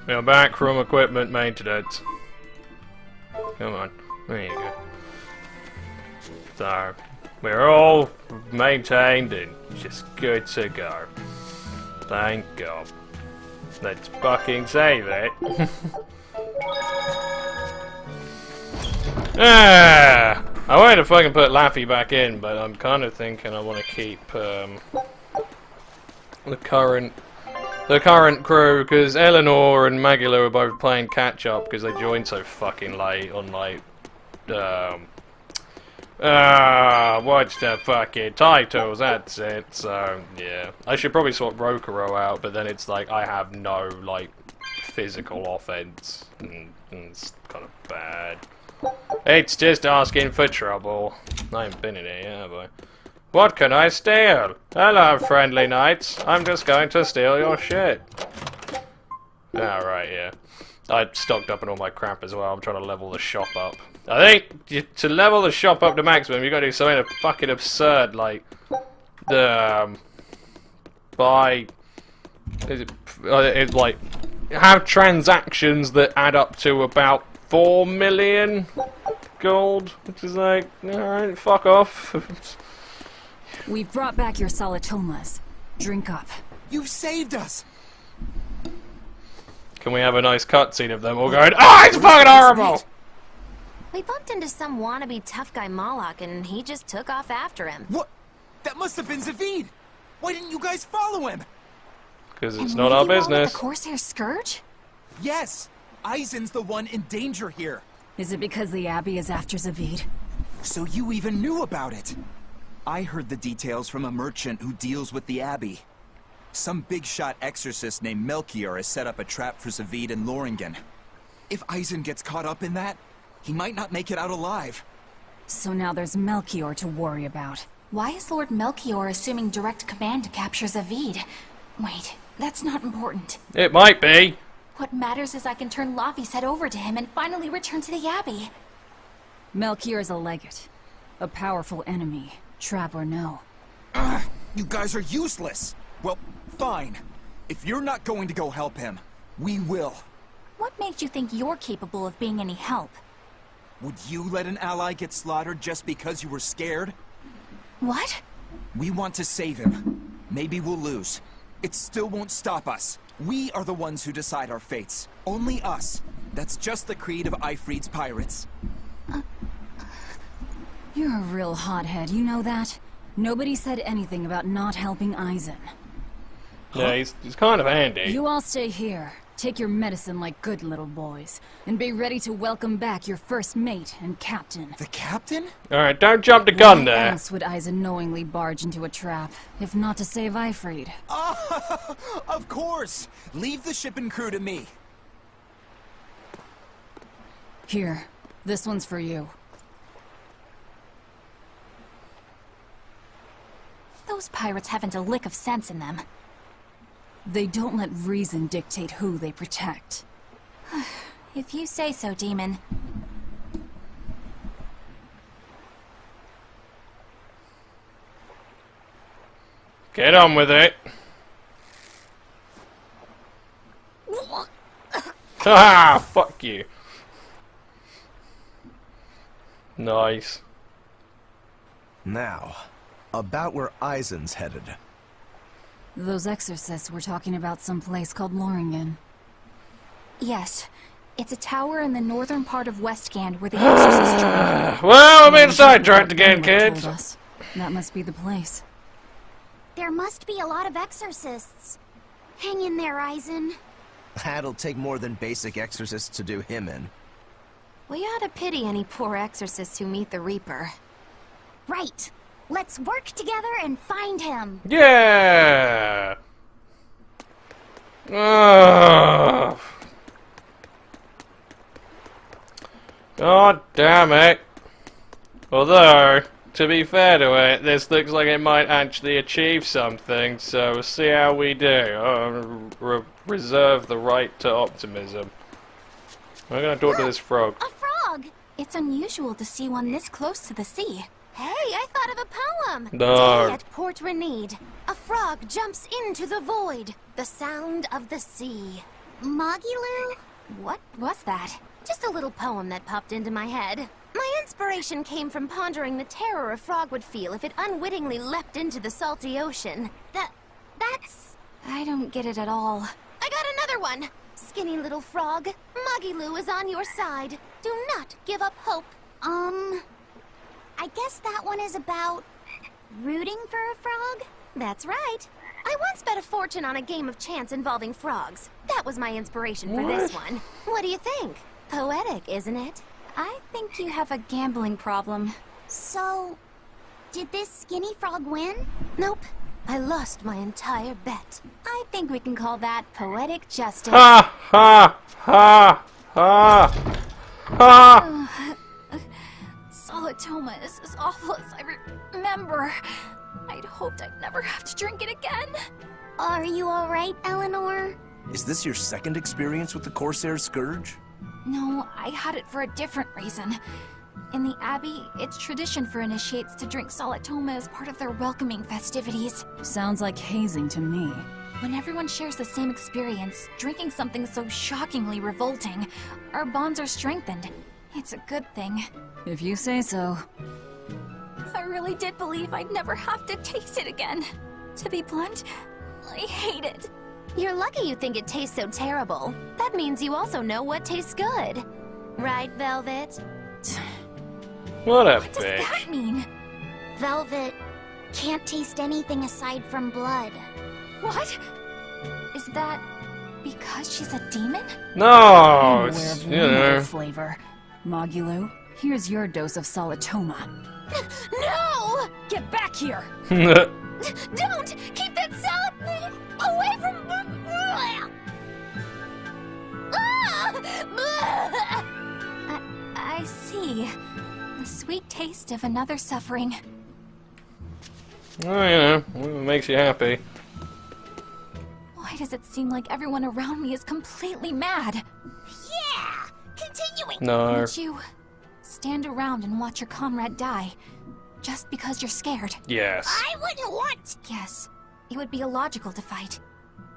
We're back from equipment maintenance. Come on. There you go. So, we're all maintained and just good to go. Thank God. Let's fucking save it. I wanted to fucking put Laffy back in, but I'm kind of thinking I want to keep the current crew, because Eleanor and Magula are both playing catch up because they joined so fucking late on like what's the fucking titles? That's it. So yeah, I should probably swap Rokuro out, but then it's like I have no like physical offense, and it's kind of bad. It's just asking for trouble. I ain't been in here, have I? What can I steal? Hello, friendly knights. I'm just going to steal your shit. Alright, yeah. I stocked up on all my crap as well. I'm trying to level the shop up. I think to level the shop up to maximum, you got to do something fucking absurd, like buy. It's like have transactions that add up to about 4 million gold, which is like, alright, fuck off. We've brought back your solitomas. Drink up. You've saved us! Can we have a nice cutscene of them all going, oh, it's fucking horrible! We bumped into some wannabe tough guy Malak, and he just took off after him. What? That must have been Zavid! Why didn't you guys follow him? Because it's not our business. The Corsair Scourge? Yes! Eisen's the one in danger here. Is it because the Abbey is after Zavid? So you even knew about it? I heard the details from a merchant who deals with the Abbey. Some big-shot exorcist named Melchior has set up a trap for Zavid and Loringen. If Eisen gets caught up in that, he might not make it out alive. So now there's Melchior to worry about. Why is Lord Melchior assuming direct command to capture Zavid? Wait, that's not important. It might be. What matters is I can turn Laffy's head over to him and finally return to the Abbey. Melchior is a legate. A powerful enemy, trap or no. You guys are useless! Well, fine. If you're not going to go help him, we will. What makes you think you're capable of being any help? Would you let an ally get slaughtered just because you were scared? What? We want to save him. Maybe we'll lose. It still won't stop us. We are the ones who decide our fates. Only us. That's just the creed of Eifried's pirates. You're a real hothead, you know that? Nobody said anything about not helping Eisen. Yeah, he's kind of handy. You all stay here. Take your medicine like good little boys. And be ready to welcome back your first mate and captain. The captain? Alright, don't jump the gun there. Why else would Eisen knowingly barge into a trap, if not to save Eifried? Of course! Leave the ship and crew to me. Here, this one's for you. Those pirates haven't a lick of sense in them. They don't let reason dictate who they protect. If you say so, Demon. Get on with it. Haha, fuck you. Nice. Now, about where Eisen's headed. Those exorcists were talking about some place called Loringen. Yes. It's a tower in the northern part of Westgand where the exorcists trained. Well, I'm being sidetracked again, kids. That must be the place. There must be a lot of exorcists. Hang in there, Eisen. That'll take more than basic exorcists to do him in. We ought to pity any poor exorcists who meet the Reaper. Right. Let's work together and find him. Yeah. Ugh. God damn it. Although, to be fair to it, this looks like it might actually achieve something, so we'll see how we do. Reserve the right to optimism. I'm gonna talk to this frog. A frog! It's unusual to see one this close to the sea. Hey, I thought of a poem! No. Day at Port Renede, a frog jumps into the void, the sound of the sea. Magilu? What was that? Just a little poem that popped into my head. My inspiration came from pondering the terror a frog would feel if it unwittingly leapt into the salty ocean. That's... I don't get it at all. I got another one! Skinny little frog, Magilu is on your side. Do not give up hope. I guess that one is about rooting for a frog? That's right. I once bet a fortune on a game of chance involving frogs. That was my inspiration for this one. What do you think? Poetic, isn't it? I think you have a gambling problem. So, did this skinny frog win? Nope. I lost my entire bet. I think we can call that poetic justice. Ha ha ha ha ha! Solitoma is as awful as I remember. I'd hoped I'd never have to drink it again. Are you alright, Eleanor? Is this your second experience with the Corsair Scourge? No, I had it for a different reason. In the Abbey, it's tradition for initiates to drink Solitoma as part of their welcoming festivities. Sounds like hazing to me. When everyone shares the same experience, drinking something so shockingly revolting, our bonds are strengthened. It's a good thing. If you say so. I really did believe I'd never have to taste it again. To be blunt, I hate it. You're lucky you think it tastes so terrible. That means you also know what tastes good. Right, Velvet? What a What does bitch. that mean? Velvet can't taste anything aside from blood. What? Is that because she's a demon? No, I'm aware it's, of you one other know. flavor. Magilu, here's your dose of Solitoma. No! Get back here! Don't! Keep that salad away from... I see. The sweet taste of another suffering. Oh, you know, it makes you happy. Why does it seem like everyone around me is completely mad? Yeah! Continuing! No. Would you stand around and watch your comrade die just because you're scared? Yes. I wouldn't want! Yes, it would be illogical to fight.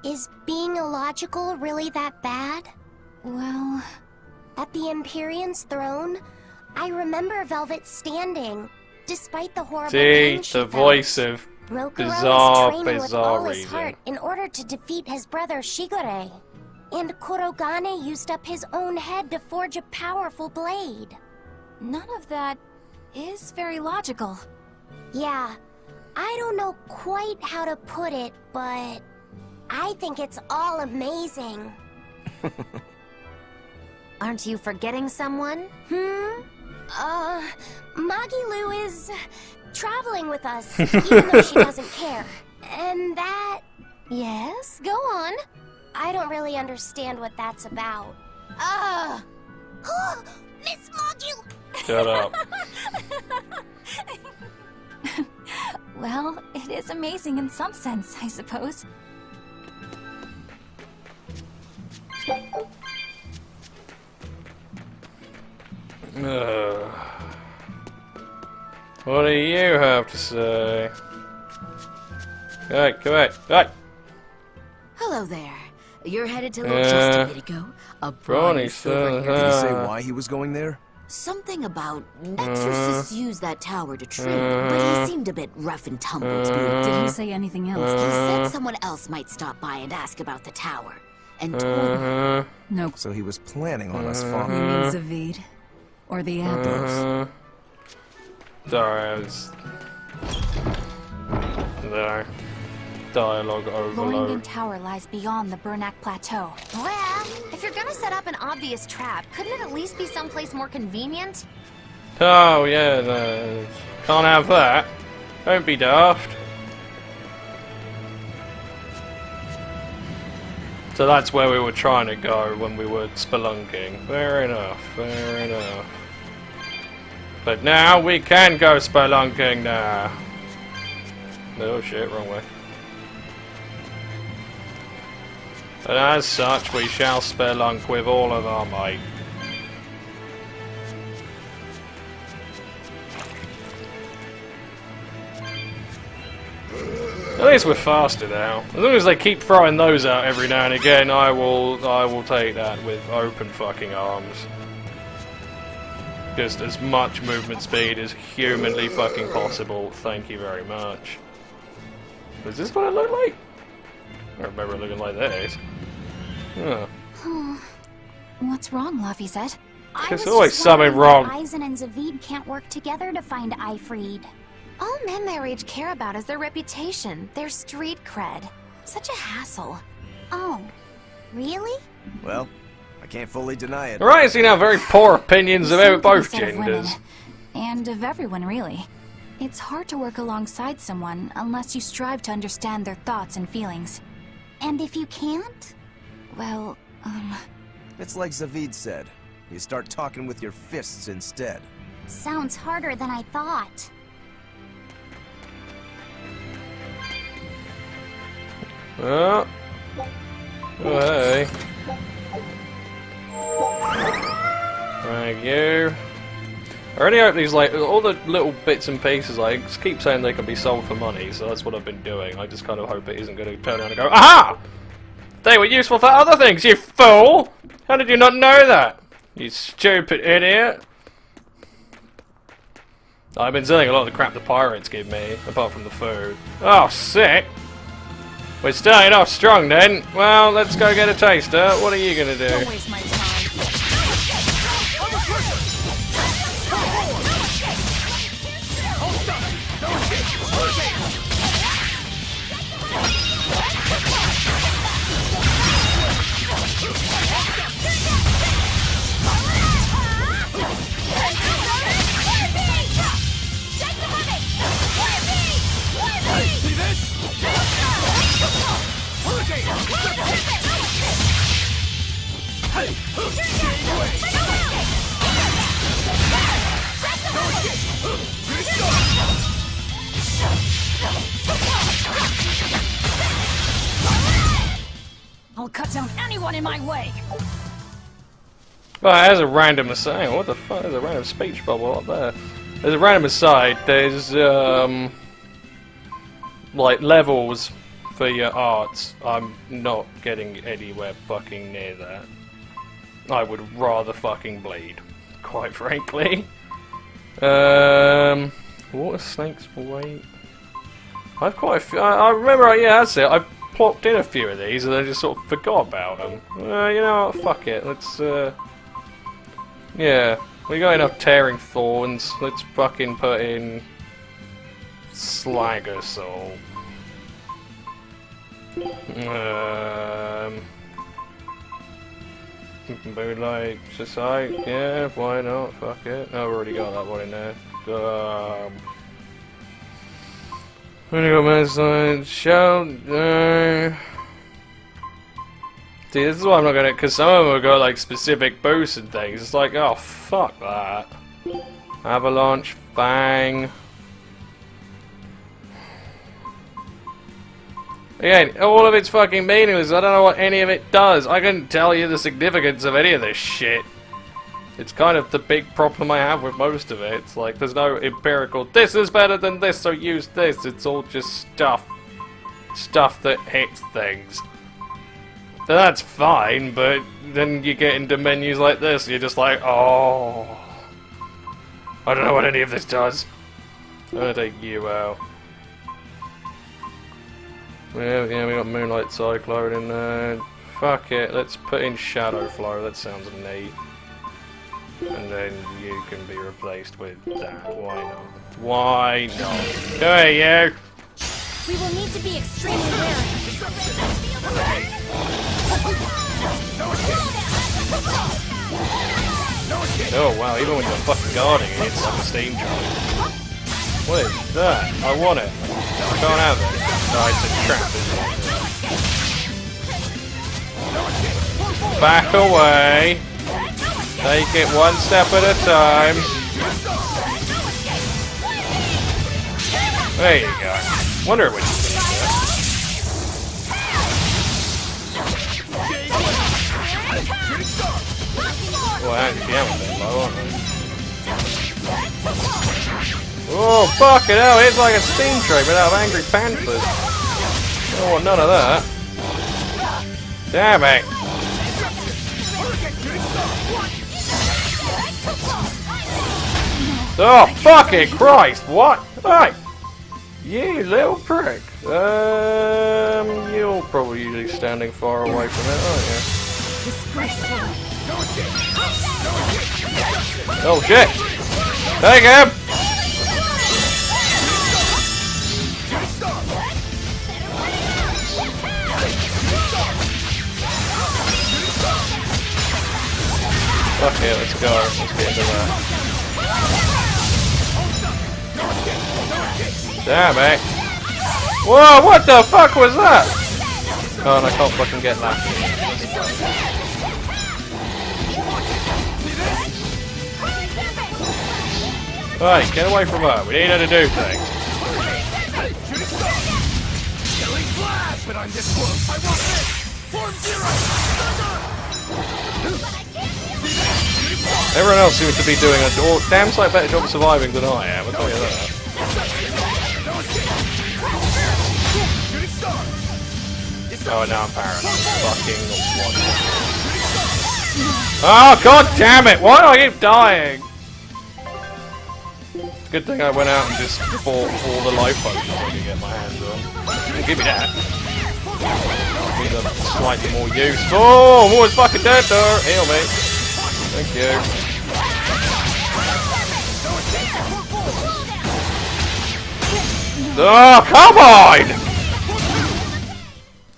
Is being illogical really that bad? Well, At the Empyrean's throne, I remember Velvet standing, despite the horrible See, pain she the felt. voice of Rokuro was training with all bizarre his reason. heart in order to defeat his brother Shigure. And Kurogane used up his own head to forge a powerful blade. none of that is very logical. Yeah, I don't know quite how to put it, but I think it's all amazing. Aren't you forgetting someone? Magilu is traveling with us, even though she doesn't care. And that... Yes, go on. I don't really understand what that's about. Miss Magilu! Shut up. Well, it is amazing in some sense, I suppose. What do you have to say? Alright, go ahead. Right. Hello there. You're headed to Lord just a bit ago. A brawny silver Did he say why he was going there? Something about exorcists use that tower to train, but he seemed a bit rough and tumble to be. Did he say anything else? He said someone else might stop by and ask about the tower, and told me. No. So he was planning on us You following. mean Zavid? Or the Abbey? Sorry, I was... There. Dialogue Loringen overload. Tower lies beyond the Bernac Plateau. Well, if you're gonna set up an obvious trap, couldn't it at least be someplace more convenient? Oh, yeah, no. Can't have that. Don't be daft. So that's where we were trying to go when we were spelunking. Fair enough, fair enough. But now we can go spelunking now. Oh shit, wrong way. And as such, we shall spelunk with all of our might. At least we're faster now. As long as they keep throwing those out every now and again, I will take that with open fucking arms. Just as much movement speed as humanly fucking possible. Thank you very much. Is this what it looked like? I remember it looking like this. Huh. What's wrong, Laphicet? There's always something wrong. Eisen and Zavid can't work together to find Eifried. All men their age care about is their reputation, their street cred. Such a hassle. Oh, really? Well, I can't fully deny it. Right, I see now very poor opinions The about same can be both said of women, genders. and of everyone, really. It's hard to work alongside someone unless you strive to understand their thoughts and feelings. And if you can't? Well, It's like Zavid said. You start talking with your fists instead. Sounds harder than I thought. Oh. Oh, hey. Thank you. I already hope these, like, all the little bits and pieces, like, just keep saying they can be sold for money, so that's what I've been doing. I just kind of hope it isn't going to turn around and go, aha! They were useful for other things, you fool! How did you not know that? You stupid idiot. I've been selling a lot of the crap the pirates give me, apart from the food. Oh, sick! We're starting off strong then. Well, let's go get a taster. What are you gonna do? Don't waste my time. I'll cut down anyone in my way. Well, as a random aside, what the fuck? There's a random speech bubble up there. There's a random aside. There's like levels for your arts. I'm not getting anywhere fucking near that. I would rather fucking bleed, quite frankly. Water snakes wait. I've quite a few. I remember. Yeah, that's it. I plopped in a few of these and I just sort of forgot about them. You know what? Fuck it. Let's. Yeah, we got enough tearing thorns. Let's fucking put in Slagger Soul. Moonlight Society, yeah, why not? Fuck it. Oh, I've already got that one in there. When you got my shout. See, this is why I'm not gonna, because some of them have got like specific boosts and things. It's like, oh fuck that. Avalanche, Fang. Again, all of it's fucking meaningless. I don't know what any of it does. I couldn't tell you the significance of any of this shit. It's kind of the big problem I have with most of it. It's like, there's no empirical, this is better than this, so use this. It's all just stuff. Stuff that hits things. So that's fine, but then you get into menus like this, and you're just like, oh. I don't know what any of this does. I'm gonna take you out. Yeah, we got Moonlight Cyclone in there. Fuck it, let's put in Shadow Flow, that sounds neat. And then you can be replaced with that, why not? Why not? Do it, you! We will need to be extremely wary. Oh wow, even when you're fucking guarding it, it's like a steam charge. What is that? I want it. I can't have it. No, it's a trap, isn't it? Back away. Take it one step at a time. There you go. Wonder which is gonna do it. Well, actually, I'm a bit low, aren't I? Oh, fucking hell, it's like a steam train without angry panthers. don't want none of that. Damn it! Oh, fucking Christ! What? Hey! You little prick. You're probably usually standing far away from it, aren't you? Oh shit! Take him! Okay, let's go. Let's get into that. Damn it! Whoa, what the fuck was that? Oh, and I can't fucking get that. Right, get away from her. We need her to do things. Everyone else seems to be doing a damn sight better job of surviving than I am, I'll tell you that. Oh, now I'm paranoid. Fucking what? Oh, god damn it! Why do I keep dying? Good thing I went out and just bought all the life potions I could get my hands on. Give me that. These are slightly more useful. Oh, more fucking dead there. Heal me. Thank you. Oh, come on!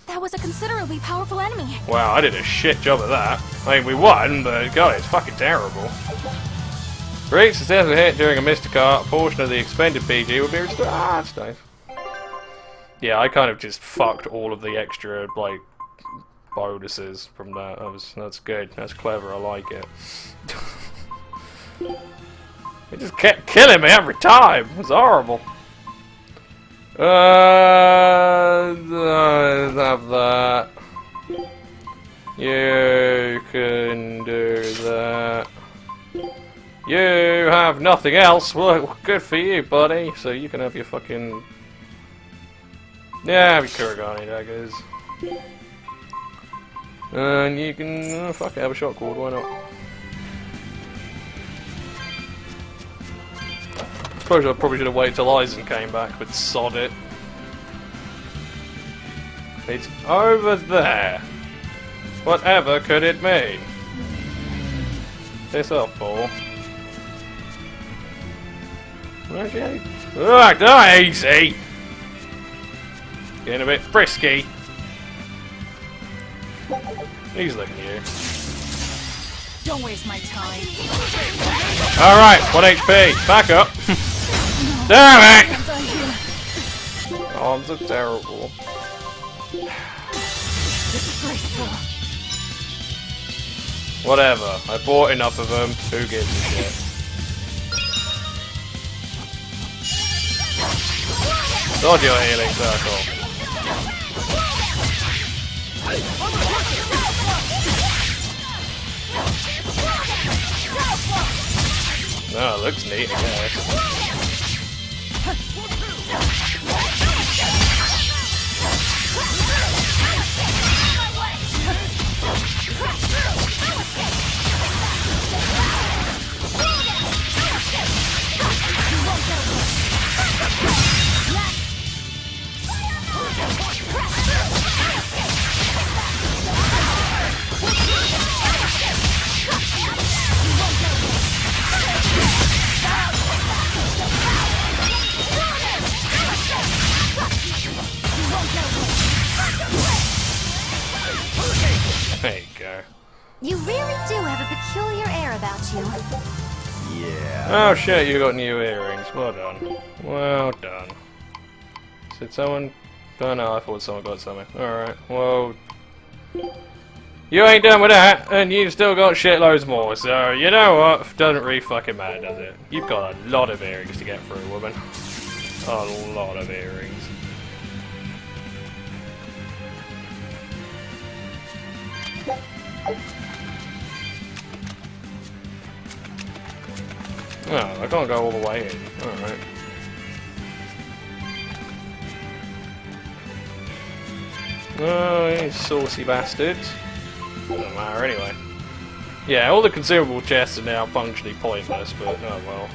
That was a considerably powerful enemy. Wow, I did a shit job of that. I mean, we won, but god, it's fucking terrible. For each successful hit during a Mr. Cart, a portion of the expended PG will be restored. Ah, that's nice. Yeah, I kind of just fucked all of the extra, like, bonuses from that. That's good. That's clever. I like it. It just kept killing me every time. It was horrible. Have that. You can do that. You have nothing else. Well, good for you, buddy. So you can have your fucking... Yeah, have your Kuragani daggers. And you can... fuck it, have a shot cord, why not? Suppose I probably should have waited till Eisen came back, but sod it. It's over there. Whatever could it mean? Piss off, Paul. Okay. Ugh, die easy! Getting a bit frisky. He's looking at you. Don't waste my time. Alright, 1 HP. Back up. Damn it! Arms are terrible. Whatever. I bought enough of them. Who gives a shit? Dodge your healing circle. No, it looks neat, I guess. There you go. You really do have a peculiar air about you. Yeah. Oh shit, you got new earrings. Well done. Well done. Did someone... Oh no, I thought someone got something. Alright, well... You ain't done with that, and you've still got shitloads more, so you know what? Doesn't really fucking matter, does it? You've got a lot of earrings to get through, woman. A lot of earrings. Oh, I can't go all the way in. Alright. Oh, you saucy bastards. Doesn't matter anyway. Yeah, all the consumable chests are now functionally pointless, but oh well.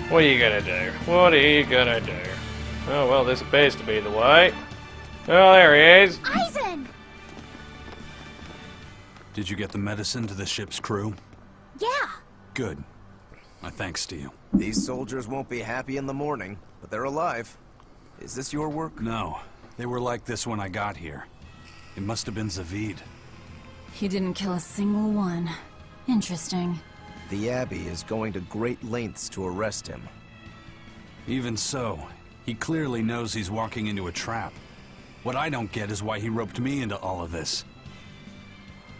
What are you gonna do? What are you gonna do? Oh well, this appears to be the way. Oh, there he is! Eisen! Did you get the medicine to the ship's crew? Yeah. Good. My thanks to you. These soldiers won't be happy in the morning, but they're alive. Is this your work? No. They were like this when I got here. It must have been Zavid. He didn't kill a single one. Interesting. The Abbey is going to great lengths to arrest him. Even so, he clearly knows he's walking into a trap. What I don't get is why he roped me into all of this.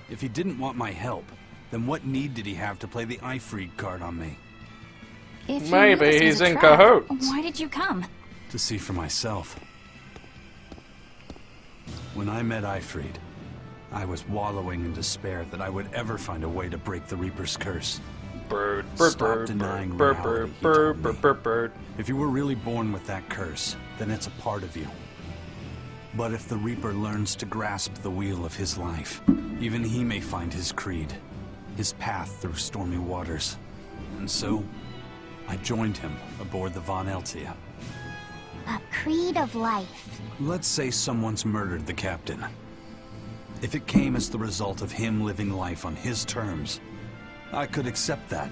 If he didn't want my help, then what need did he have to play the Ifrid card on me? If you Maybe knew this was he's a in trap, cahoots. Why did you come? To see for myself. When I met Ifrid, I was wallowing in despair that I would ever find a way to break the Reaper's curse. Bird, Stop denying reality, he told me. If you were really born with that curse, then it's a part of you. But if the Reaper learns to grasp the wheel of his life, even he may find his creed, his path through stormy waters. And so, I joined him aboard the Von Eltia. A creed of life. Let's say someone's murdered the captain. If it came as the result of him living life on his terms, I could accept that.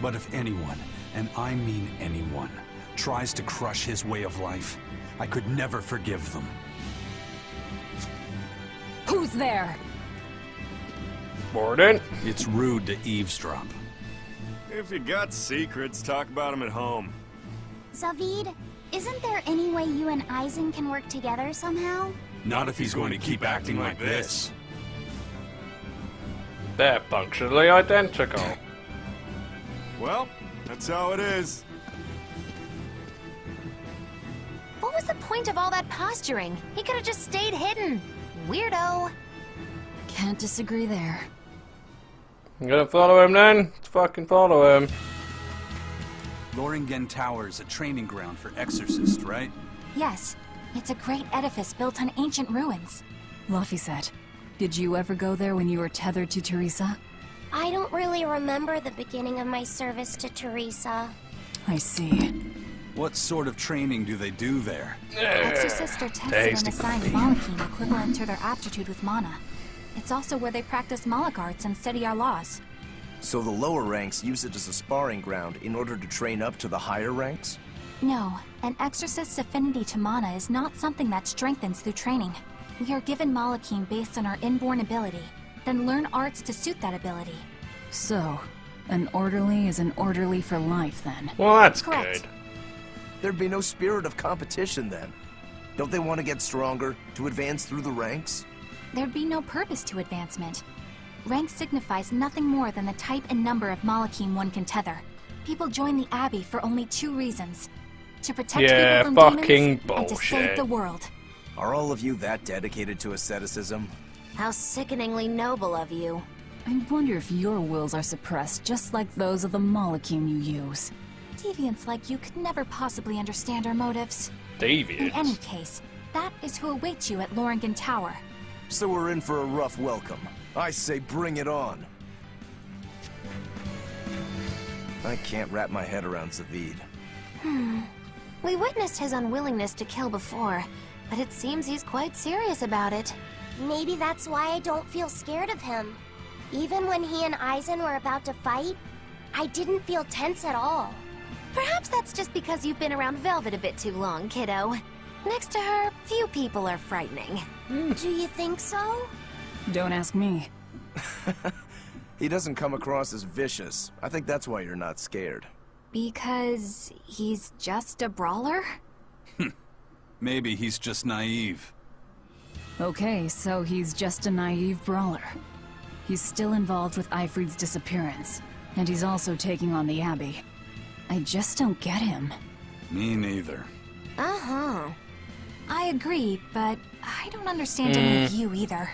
But if anyone, and I mean anyone, tries to crush his way of life, I could never forgive them. Who's there? Mordin? It's rude to eavesdrop. If you got secrets, talk about them at home. Zavid, isn't there any way you and Eisen can work together somehow? Not if he's going to keep acting like this. They're functionally identical. Well, that's how it is. What was the point of all that posturing? He could have just stayed hidden. Weirdo. Can't disagree there. You gonna follow him then? Let's fucking follow him. Loringen Tower is a training ground for exorcists, right? Yes. It's a great edifice built on ancient ruins. Laphicet, did you ever go there when you were tethered to Teresa? I don't really remember the beginning of my service to Teresa. I see. What sort of training do they do there? Exorcists are tested and assigned Malachim equivalent to their aptitude with mana. It's also where they practice Moloch arts and study our laws. So the lower ranks use it as a sparring ground in order to train up to the higher ranks? No, an exorcist's affinity to mana is not something that strengthens through training. We are given Malachim based on our inborn ability, then learn arts to suit that ability. So, an orderly is an orderly for life then. Well, that's Correct. good. There'd be no spirit of competition then. Don't they want to get stronger, to advance through the ranks? There'd be no purpose to advancement. Rank signifies nothing more than the type and number of Malachim one can tether. People join the Abbey for only two reasons. To protect Yeah, people from fucking demons, and to save bullshit. the world. Are all of you that dedicated to asceticism? How sickeningly noble of you. I wonder if your wills are suppressed just like those of the Malachim you use. Deviants like you could never possibly understand our motives. In Deviant. any case, that is who awaits you at Loringen Tower. So we're in for a rough welcome. I say bring it on. I can't wrap my head around Zavid. We witnessed his unwillingness to kill before, but it seems he's quite serious about it. Maybe that's why I don't feel scared of him. Even when he and Eisen were about to fight, I didn't feel tense at all. Perhaps that's just because you've been around Velvet a bit too long, kiddo. Next to her, few people are frightening. Do you think so? Don't ask me. He doesn't come across as vicious. I think that's why you're not scared. Because he's just a brawler? Maybe he's just naive. Okay, so he's just a naive brawler. He's still involved with Ifrid's disappearance, and he's also taking on the Abbey. I just don't get him. Me neither. Uh-huh. I agree, but I don't understand any of you either.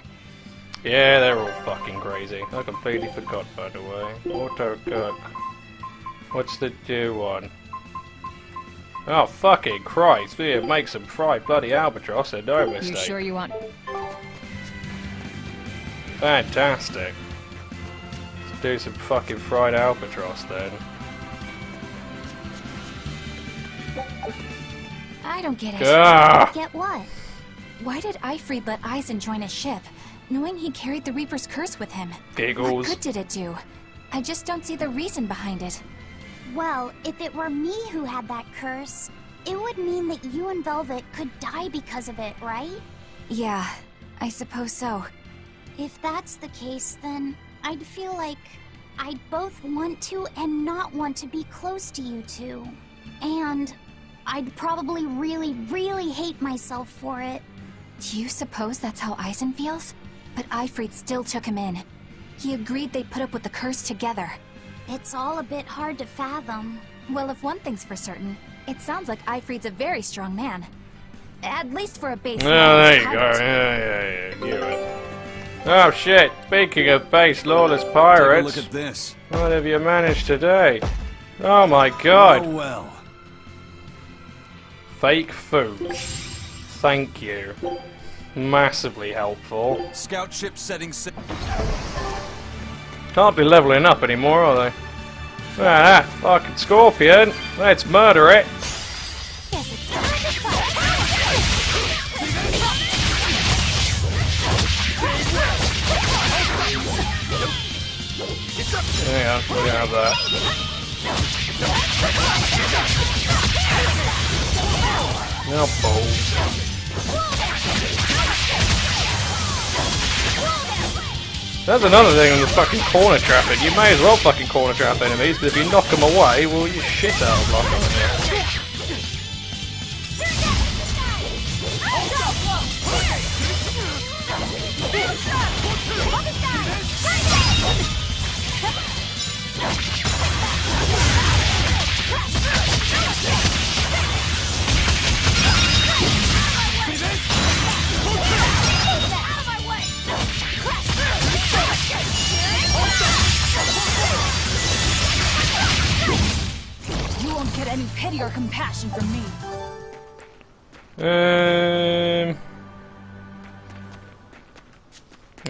Yeah, they're all fucking crazy. I completely forgot, by the way. Auto cook. What's the new one? Oh, fucking Christ. We make some fried bloody albatross and no You mistake. sure you want... Fantastic. Let's do some fucking fried albatross then. I don't get it. Ah! Get what? Why did Eifried let Eisen join his ship, knowing he carried the Reaper's curse with him? Giggles. What good did it do? I just don't see the reason behind it. Well, if it were me who had that curse, it would mean that you and Velvet could die because of it, right? Yeah, I suppose so. If that's the case, then I'd feel like I'd both want to and not want to be close to you two. And I'd probably really, really hate myself for it. Do you suppose that's how Eisen feels? But Eifried still took him in. He agreed they'd put up with the curse together. It's all a bit hard to fathom. Well, if one thing's for certain, it sounds like Eifried's a very strong man. At least for a base Oh, lawless there you go. pirate. Yeah, knew it. Oh shit, speaking of base lawless pirates, Take a look at this. what have you managed today? Oh my god. Oh well. Fake food. Thank you. Massively helpful. Scout ship setting sail. Can't be leveling up anymore, are they? Ah, fucking scorpion. Let's murder it. Guess it's time to fight. Yeah, we can have that. Now balls. That's another thing in the fucking corner trapping. You may as well fucking corner trap enemies, because if you knock them away, well, you shit out of luck, aren't you? You won't get any pity or compassion from me.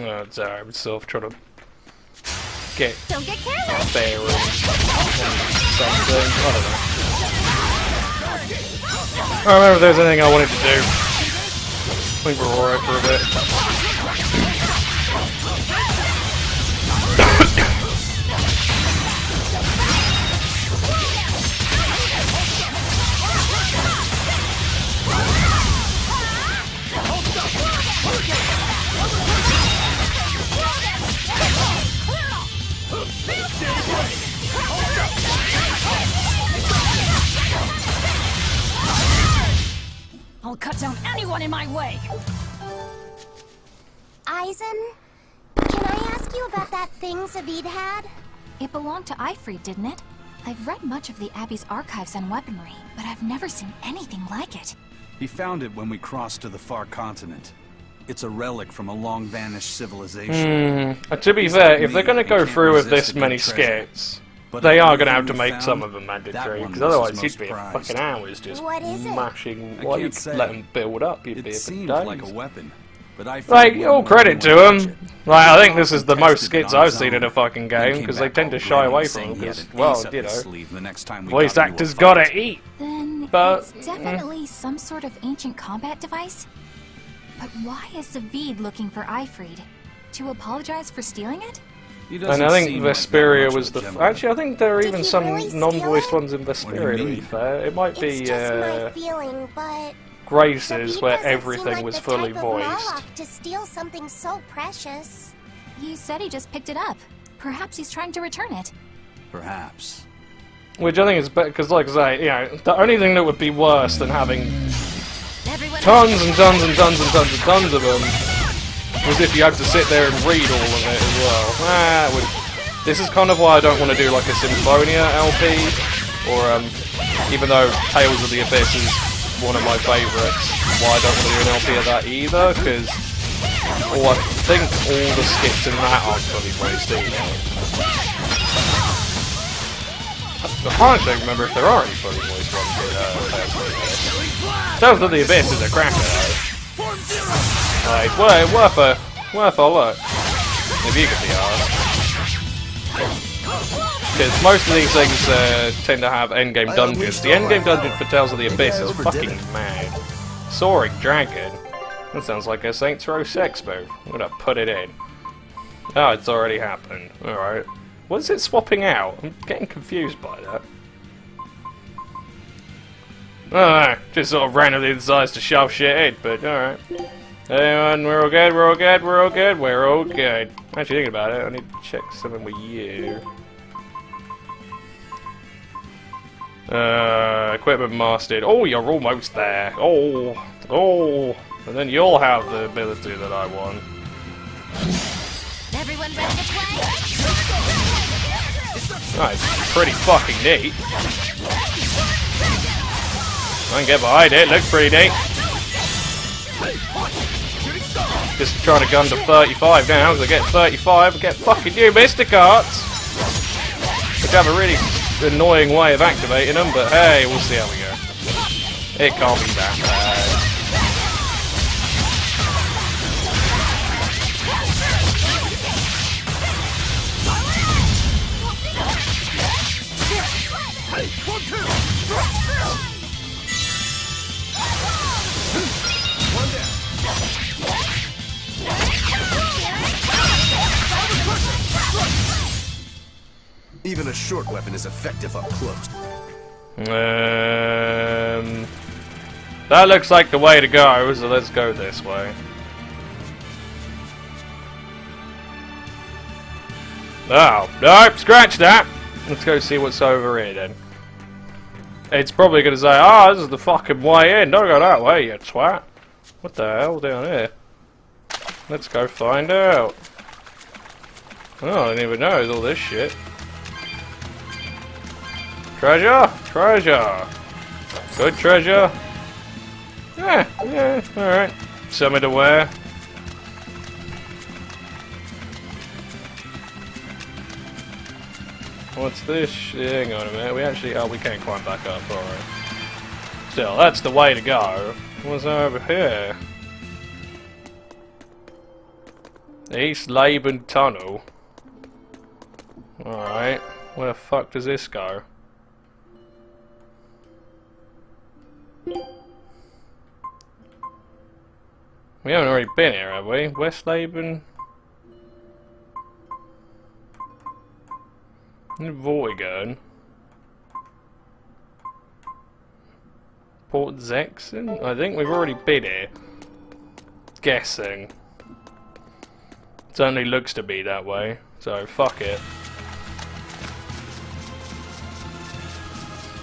Oh, sorry, I'm still trying to get Don't get careless. fair or something. I don't know. I don't remember if there's anything I wanted to do. I think we're alright for a bit. I'll cut down anyone in my way. Eisen, can I ask you about that thing Zavid had? It belonged to Eifried, didn't it? I've read much of the Abbey's archives on weaponry, but I've never seen anything like it. He found it when we crossed to the far continent. It's a relic from a long-vanished civilization. To be fair, if they're going to go through with this many skits, they are going to have to make some of them mandatory, because otherwise you'd be fucking hours just What is it? mashing. I Well, can't you'd say. let them build up, you'd be It a seemed bit like a dazed. weapon, but I Like, all credit to them. Like, I think this is the most skits I've seen in a fucking game, because they tend to shy away from them, because, well, you know, voice actors gotta eat. Then But- it's definitely some sort of ancient combat device? But why is Zavid looking for Eifried? To apologize for stealing it? And I think Vesperia was the... Actually, I think there are Did even he some really steal non-voiced it? ones in Vesperia, to be mean? fair. It might be, It's just my feeling, but Grace's, Zavid where doesn't seem everything like was the fully type of voiced. Moloch to steal something so precious. You said he just picked it up. Perhaps he's trying to return it. Perhaps. Which I think is better, because like I say, you know, the only thing that would be worse than having Everyone tons and tons and tons and tons and tons of them was if you had to sit there and read all of it as well. This is kind of why I don't want to do like a Symphonia LP, or even though Tales of the Abyss is one of my favourites, why I don't want to do an LP of that either, because I think all the skits in that are fully voiced either. I honestly don't remember if there are any fully voiced ones in Tales of the Abyss is a cracker though. Like, worth a look. If you could be asked. Because most of these things tend to have endgame dungeons. The endgame dungeon for Tales of the Abyss is fucking mad. Soaring Dragon. That sounds like a Saints Row sex move. I'm gonna put it in. Oh, it's already happened. Alright. What is it swapping out? I'm getting confused by that. I don't know. Just sort of randomly decides to shove shit in, but alright. Anyone, we're all good, we're all good, we're all good, we're all good. Actually, thinking about it, I need to check something with you. Equipment mastered. Oh, you're almost there. Oh. And then you'll have the ability that I want. Everyone ready to play? Nice. Pretty fucking neat. I can get behind it. Looks pretty neat. Just trying to gun to 35 now. As I get 35, I get fucking new Mystic Arts. Which have a really annoying way of activating them, but hey, we'll see how we go. It can't be that bad. Even a short weapon is effective up close. That looks like the way to go, so let's go this way. Oh, nope, scratch that! Let's go see what's over here then. It's probably going to say, ah, this is the fucking way in, don't go that way, you twat. What the hell down here? Let's go find out. Oh, I didn't even know all this shit. Treasure? Treasure! Good treasure? Yeah, alright. Something to wear. What's this? Hang on a minute. We actually... Oh, we can't climb back up, alright. Still, that's the way to go. What's over here? East Laban Tunnel. Alright. Where the fuck does this go? We haven't already been here, have we? West Laban? Vortigern? Port Zexon? I think we've already been here. Guessing. Certainly looks to be that way, so fuck it.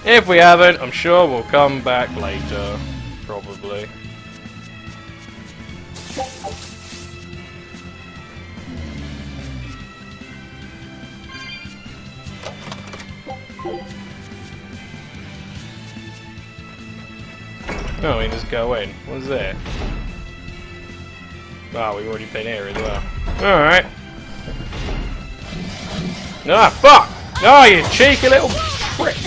If we haven't, I'm sure we'll come back later. Probably. No, we just go in. What's there? Wow, we've already been here as well. Alright. Ah, fuck! Oh, you cheeky little prick!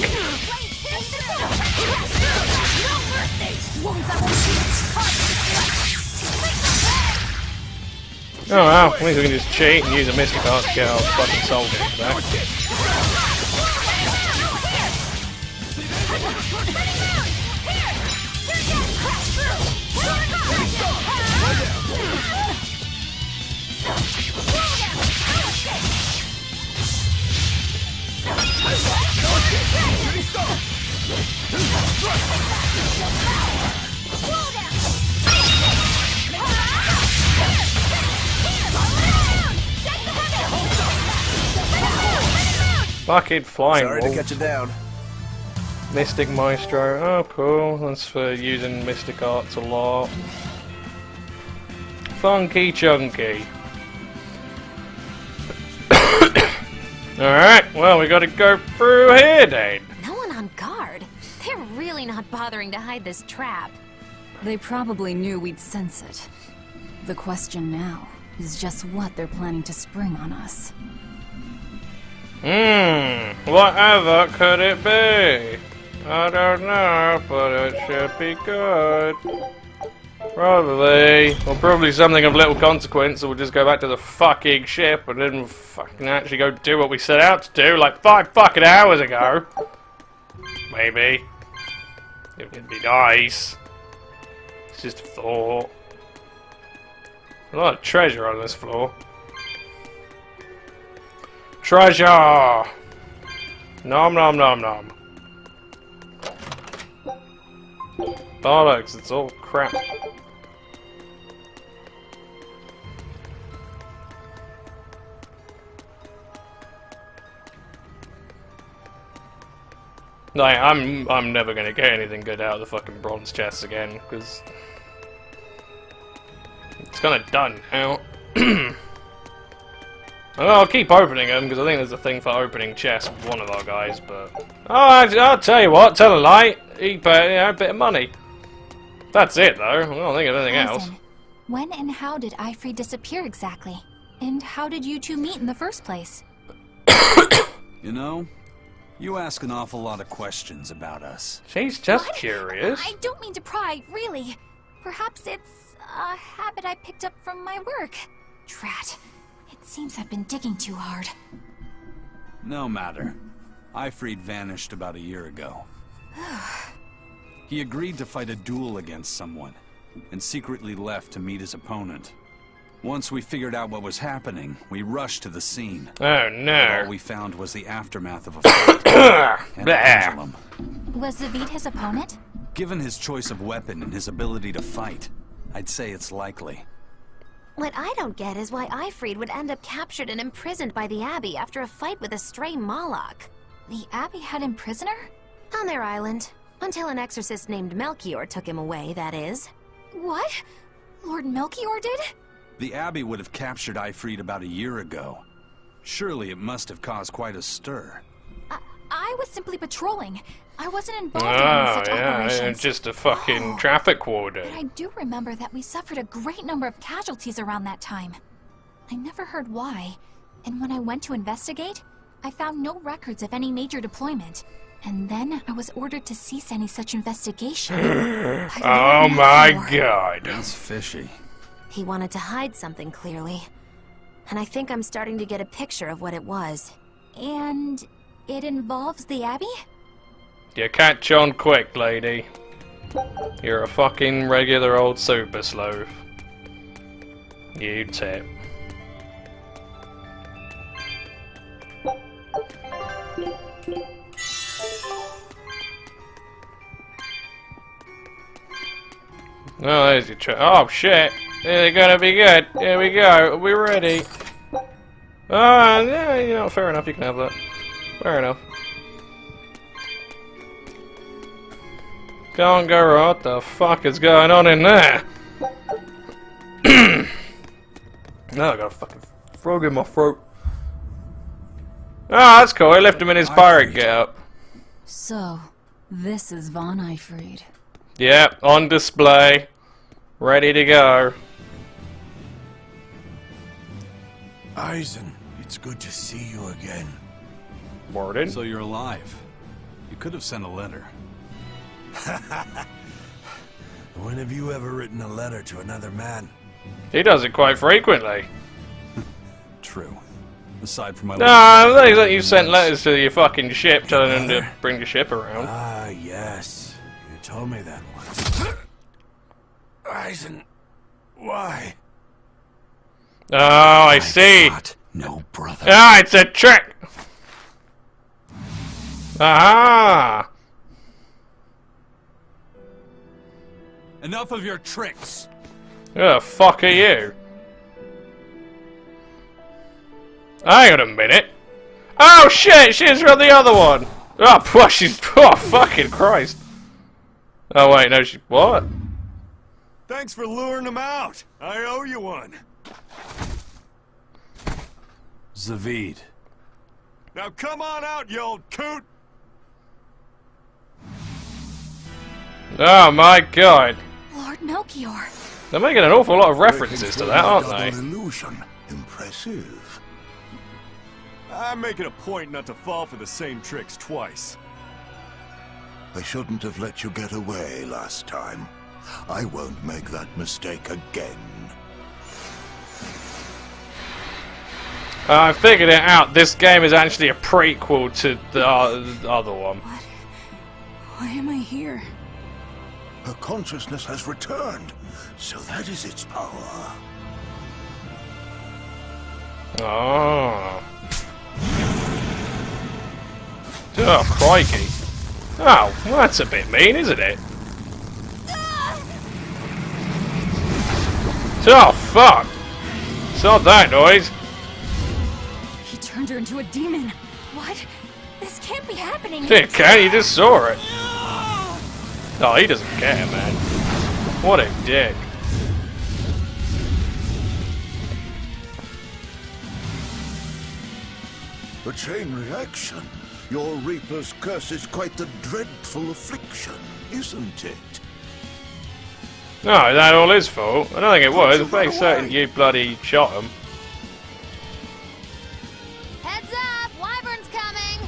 Oh well, at least we can just cheat and use a Mystic Art to get our fucking soul games back. Fucking flying Sorry wolf. to cut you down. Mystic Maestro. Oh, cool. That's for using Mystic Arts a lot. Funky Chunky. Alright, well, we gotta go through here then. No one on guard. They're really not bothering to hide this trap. They probably knew we'd sense it. The question now is just what they're planning to spring on us. Whatever could it be? I don't know, but it should be good. Probably. Or probably something of little consequence, or we'll just go back to the fucking ship and then fucking actually go do what we set out to do like 5 fucking hours ago. Maybe. It would be nice. It's just a thought. A lot of treasure on this floor. Treasure! Nom nom nom nom. Bollocks, it's all crap. Like, I'm never gonna get anything good out of the fucking bronze chests again, because it's kind of done now. I'll keep opening them, because I think there's a thing for opening chests with one of our guys, but... Oh, I'll tell you what, tell a lie, he paid, a bit of money. That's it, though. I don't think of anything else. When and how did Ifrid disappear exactly? And how did you two meet in the first place? You know, you ask an awful lot of questions about us. She's just curious. I don't mean to pry, really. Perhaps it's a habit I picked up from my work. Drat. It seems I've been digging too hard. No matter. Ifrid vanished about a year ago. He agreed to fight a duel against someone, and secretly left to meet his opponent. Once we figured out what was happening, we rushed to the scene. Oh no. But all we found was the aftermath of a fight and a pendulum. Was Zavid his opponent? Given his choice of weapon and his ability to fight, I'd say it's likely. What I don't get is why Ifrid would end up captured and imprisoned by the Abbey after a fight with a stray Moloch. The Abbey had him prisoner? On their island. Until an exorcist named Melchior took him away, that is. What? Lord Melchior did? The Abbey would have captured Ifrid about a year ago. Surely it must have caused quite a stir. I was simply patrolling. I wasn't involved in any such operations. Just a fucking traffic warden. But I do remember that we suffered a great number of casualties around that time. I never heard why, and when I went to investigate, I found no records of any major deployment. And then I was ordered to cease any such investigation. Oh my god. That's fishy. He wanted to hide something, clearly. And I think I'm starting to get a picture of what it was. And it involves the Abbey? You catch on quick, lady. You're a fucking regular old super sleuth. You tip. Oh, there's your oh shit! It's gonna be good. Here we go. We're ready. Ah, yeah, you know, fair enough. You can have that. Fair enough. Go on, girl. What the fuck is going on in there? Now I got a fucking frog in my throat. Ah, that's cool. I left him in his pirate getup. So, this is Von Ifrid. Yep, on display. Ready to go. Eisen, it's good to see you again. Warden? So you're alive. You could have sent a letter. When have you ever written a letter to another man? He does it quite frequently. True. Aside from my... No, they let you sent letters to your fucking ship telling them to bring the ship around. Ah, yes. You told me that once. Eisen, why? Oh, I see. No, brother. Ah, it's a trick. Aha! Enough of your tricks. Who the fuck are you? Hang on a minute. Oh shit, she's from the other one. Oh, she's... Oh, fucking Christ. Oh wait, no, she... What? Thanks for luring him out. I owe you one. Zavid. Now come on out, you old coot. Oh my god. Lord Melchior. They're making an awful lot of references to that, aren't they? Illusion. Impressive. I make it a point not to fall for the same tricks twice. I shouldn't have let you get away last time. I won't make that mistake again. I figured it out. This game is actually a prequel to the other one. Why am I here? Her consciousness has returned, so that is its power. Oh. Oh, crikey. Oh, well, that's a bit mean, isn't it? Oh, fuck! It's not that noise. He turned her into a demon. What? This can't be happening. It can, you just saw it. Oh, he doesn't care, man. What a dick. A chain reaction. Your Reaper's curse is quite a dreadful affliction, isn't it? No, is that all his fault? I don't think it was. I'm pretty certain you bloody shot him. Heads up! Wyvern's coming!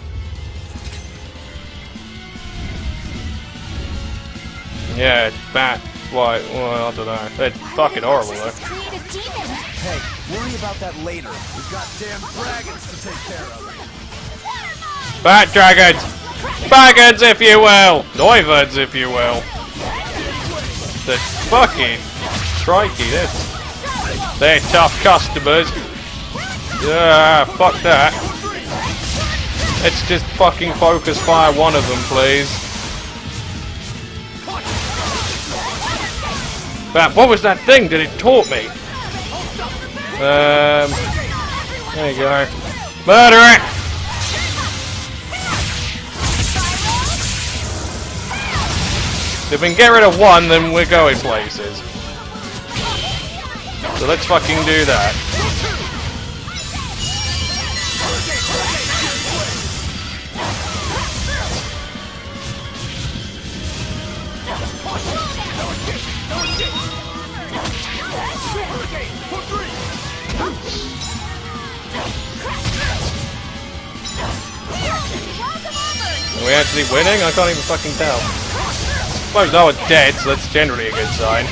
Yeah, bat, white, well, I don't know. They're fucking horrible though. Create a demon. Hey, worry about that later. We've got damn dragons to take care of. Bat dragons! Dragons, if you will! Wyverns, if you will. The fucking crikey, they're tough customers. Yeah, fuck that. Let's just fucking focus fire one of them, please. Bat, what was that thing? Did it taunt me? There you go. Murder it! If we can get rid of one, then we're going places. So let's fucking do that. Are we actually winning? I can't even fucking tell. I suppose no one's dead, so that's generally a good sign.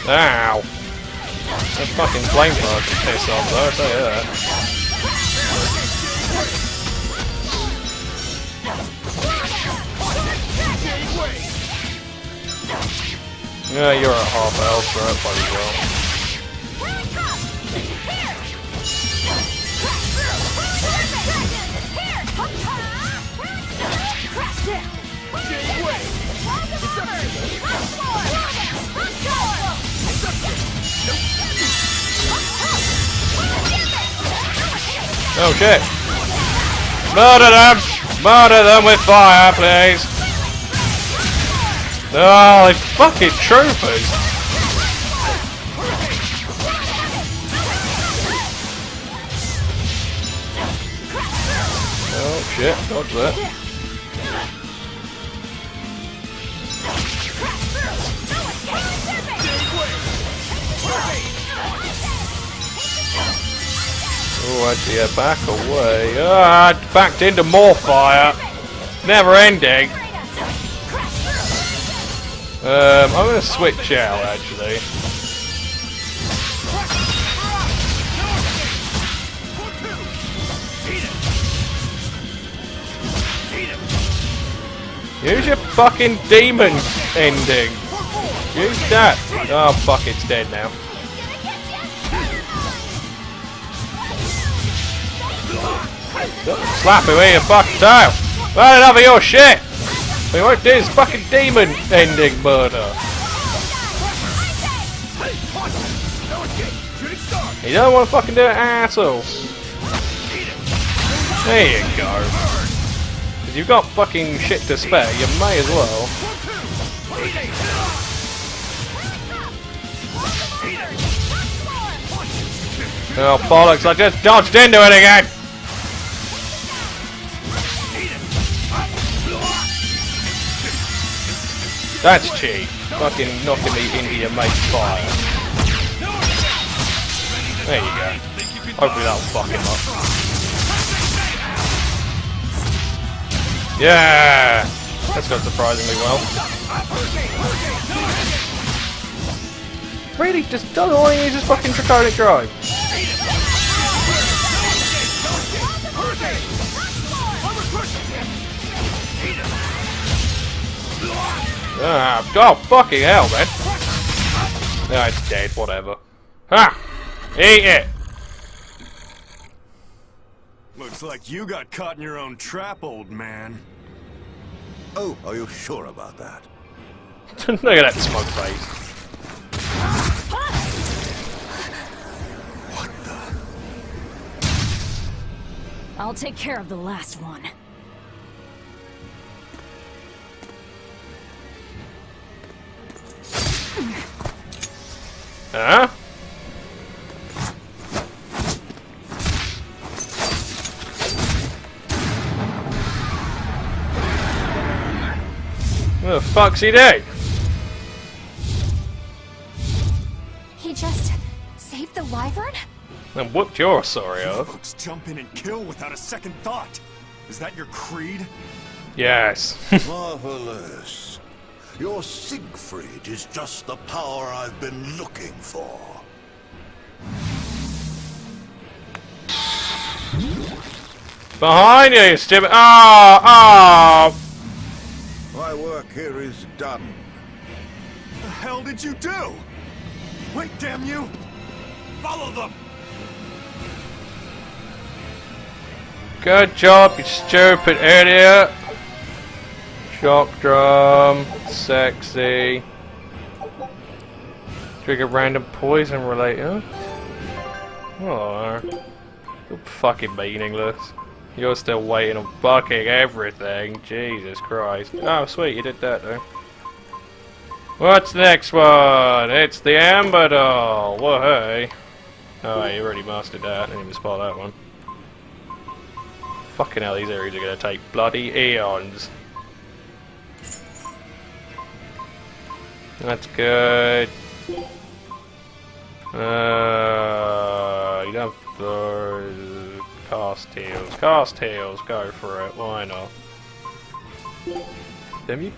Ow! That fucking flamethrower can piss off though, I'll tell you that. Yeah, you're at half health, so that probably well. Okay. Murder them! Murder them with fire, please! Oh, they fucking troopers! Oh shit, dodge that. Oh, actually, yeah, back away. Ah, backed into more fire. Never ending. I'm gonna switch out, actually. Use your fucking demon ending. Use that. Oh, fuck, it's dead now. Slap him with your fucking tail! Not enough of your shit! We won't do this fucking demon ending murder! You don't want to fucking do it, asshole! There you go. Because you've got fucking shit to spare, you may as well. Oh bollocks, I just dodged into it again! That's cheap. Fucking knocking me into your mate's fire. There you go. Hopefully that'll fuck him up. Yeah! That's gone surprisingly well. Really? Just doesn't want to use his fucking draconic drive. Oh, fucking hell, man. No, it's dead, whatever. Ha! Eat it! Looks like you got caught in your own trap, old man. Oh, are you sure about that? Look at that smug face. What the? I'll take care of the last one. Huh? What the fuck's he doing? He just saved the wyvern? And whooped your sorry You up. folks jump in and kill without a second thought. Is that your creed? Yes. Marvelous. Your Siegfried is just the power I've been looking for. Behind you, you stupid. Ah! My work here is done. The hell did you do? Wait, damn you! Follow them! Good job, you stupid idiot. Shock drum, sexy. Trigger random poison related. Oh, you're fucking meaningless. You're still waiting on fucking everything. Jesus Christ. Oh, sweet, you did that though. What's the next one? It's the Amber Doll. Whoa, hey. Oh, you already mastered that. I didn't even spot that one. Fucking hell, these areas are gonna take bloody eons. That's good. You don't have the cast heals. Cast heals, go for it. Why not? Did you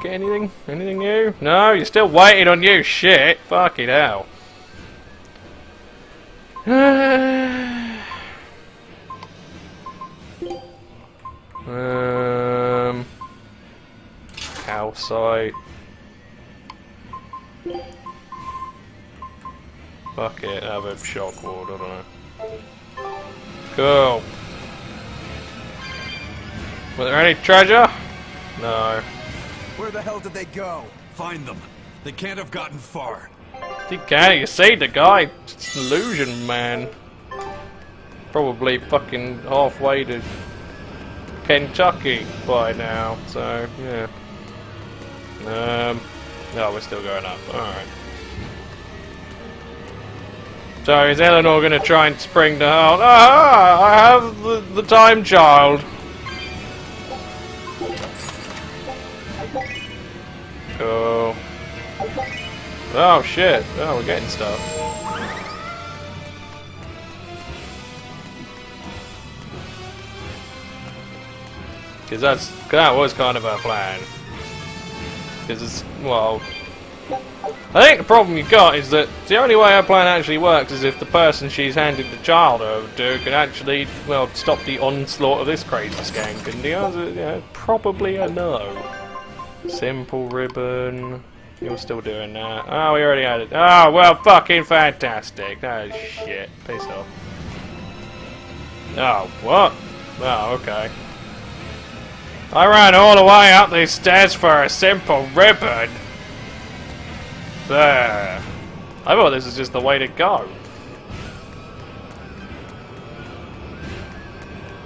get anything? Anything new? No, you're still waiting on you. Shit. Fucking hell. Calcite. Fuck it, have a shock ward, I don't know. Cool. Was there any treasure? No. Where the hell did they go? Find them. They can't have gotten far. You can't, you see the guy, it's an illusion man. Probably fucking halfway to Kentucky by now, so yeah. No, we're still going up, alright. So is Eleanor gonna try and spring the heart? Ah! I have the time child! Cool. Oh shit, oh we're getting stuff. Because that was kind of our plan. Because it's, well, I think the problem you got is that the only way our plan actually works is if the person she's handed the child over to can actually, well, stop the onslaught of this crazy skank. And the answer, yeah, probably a no. Simple ribbon. You're still doing that. Oh, we already had it. Oh, well, fucking fantastic. Oh, shit. Piss off. Oh, what? Oh, okay. I ran all the way up these stairs for a simple ribbon. There. I thought this was just the way to go.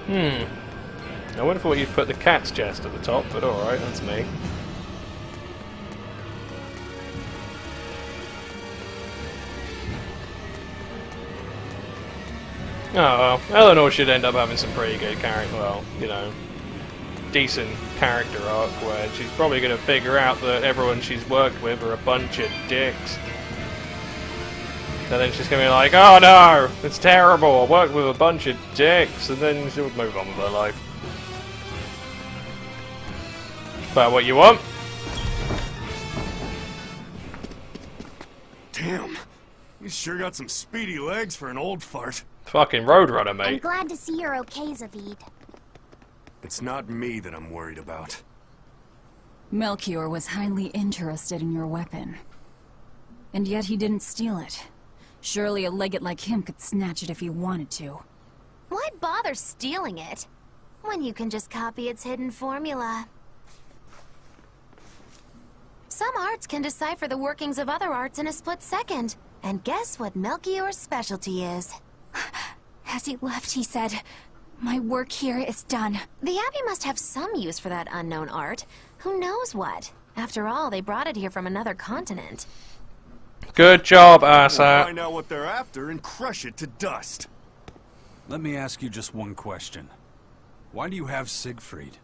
I would have thought you'd put the cat's chest at the top, but alright, that's me. Oh well, Eleanor should end up having some pretty good character, well, you know, decent character arc where she's probably going to figure out that everyone she's worked with are a bunch of dicks. And then she's gonna be like, oh no, it's terrible, I worked with a bunch of dicks, and then she'll move on with her life. But what you want? Damn, you sure got some speedy legs for an old fart. Fucking Roadrunner, I'm mate. glad to see you're okay, Zavid. It's not me that I'm worried about. Melchior was highly interested in your weapon. And yet he didn't steal it. Surely a legate like him could snatch it if he wanted to. Why bother stealing it when you can just copy its hidden formula? Some arts can decipher the workings of other arts in a split second. And guess what Melchior's specialty is? As he left, he said, "My work here is done." The Abbey must have some use for that unknown art. Who knows what? After all, they brought it here from another continent. Good job, We'll Asa. find out what they're after and crush it to dust. Let me ask you just one question. Why do you have Siegfried?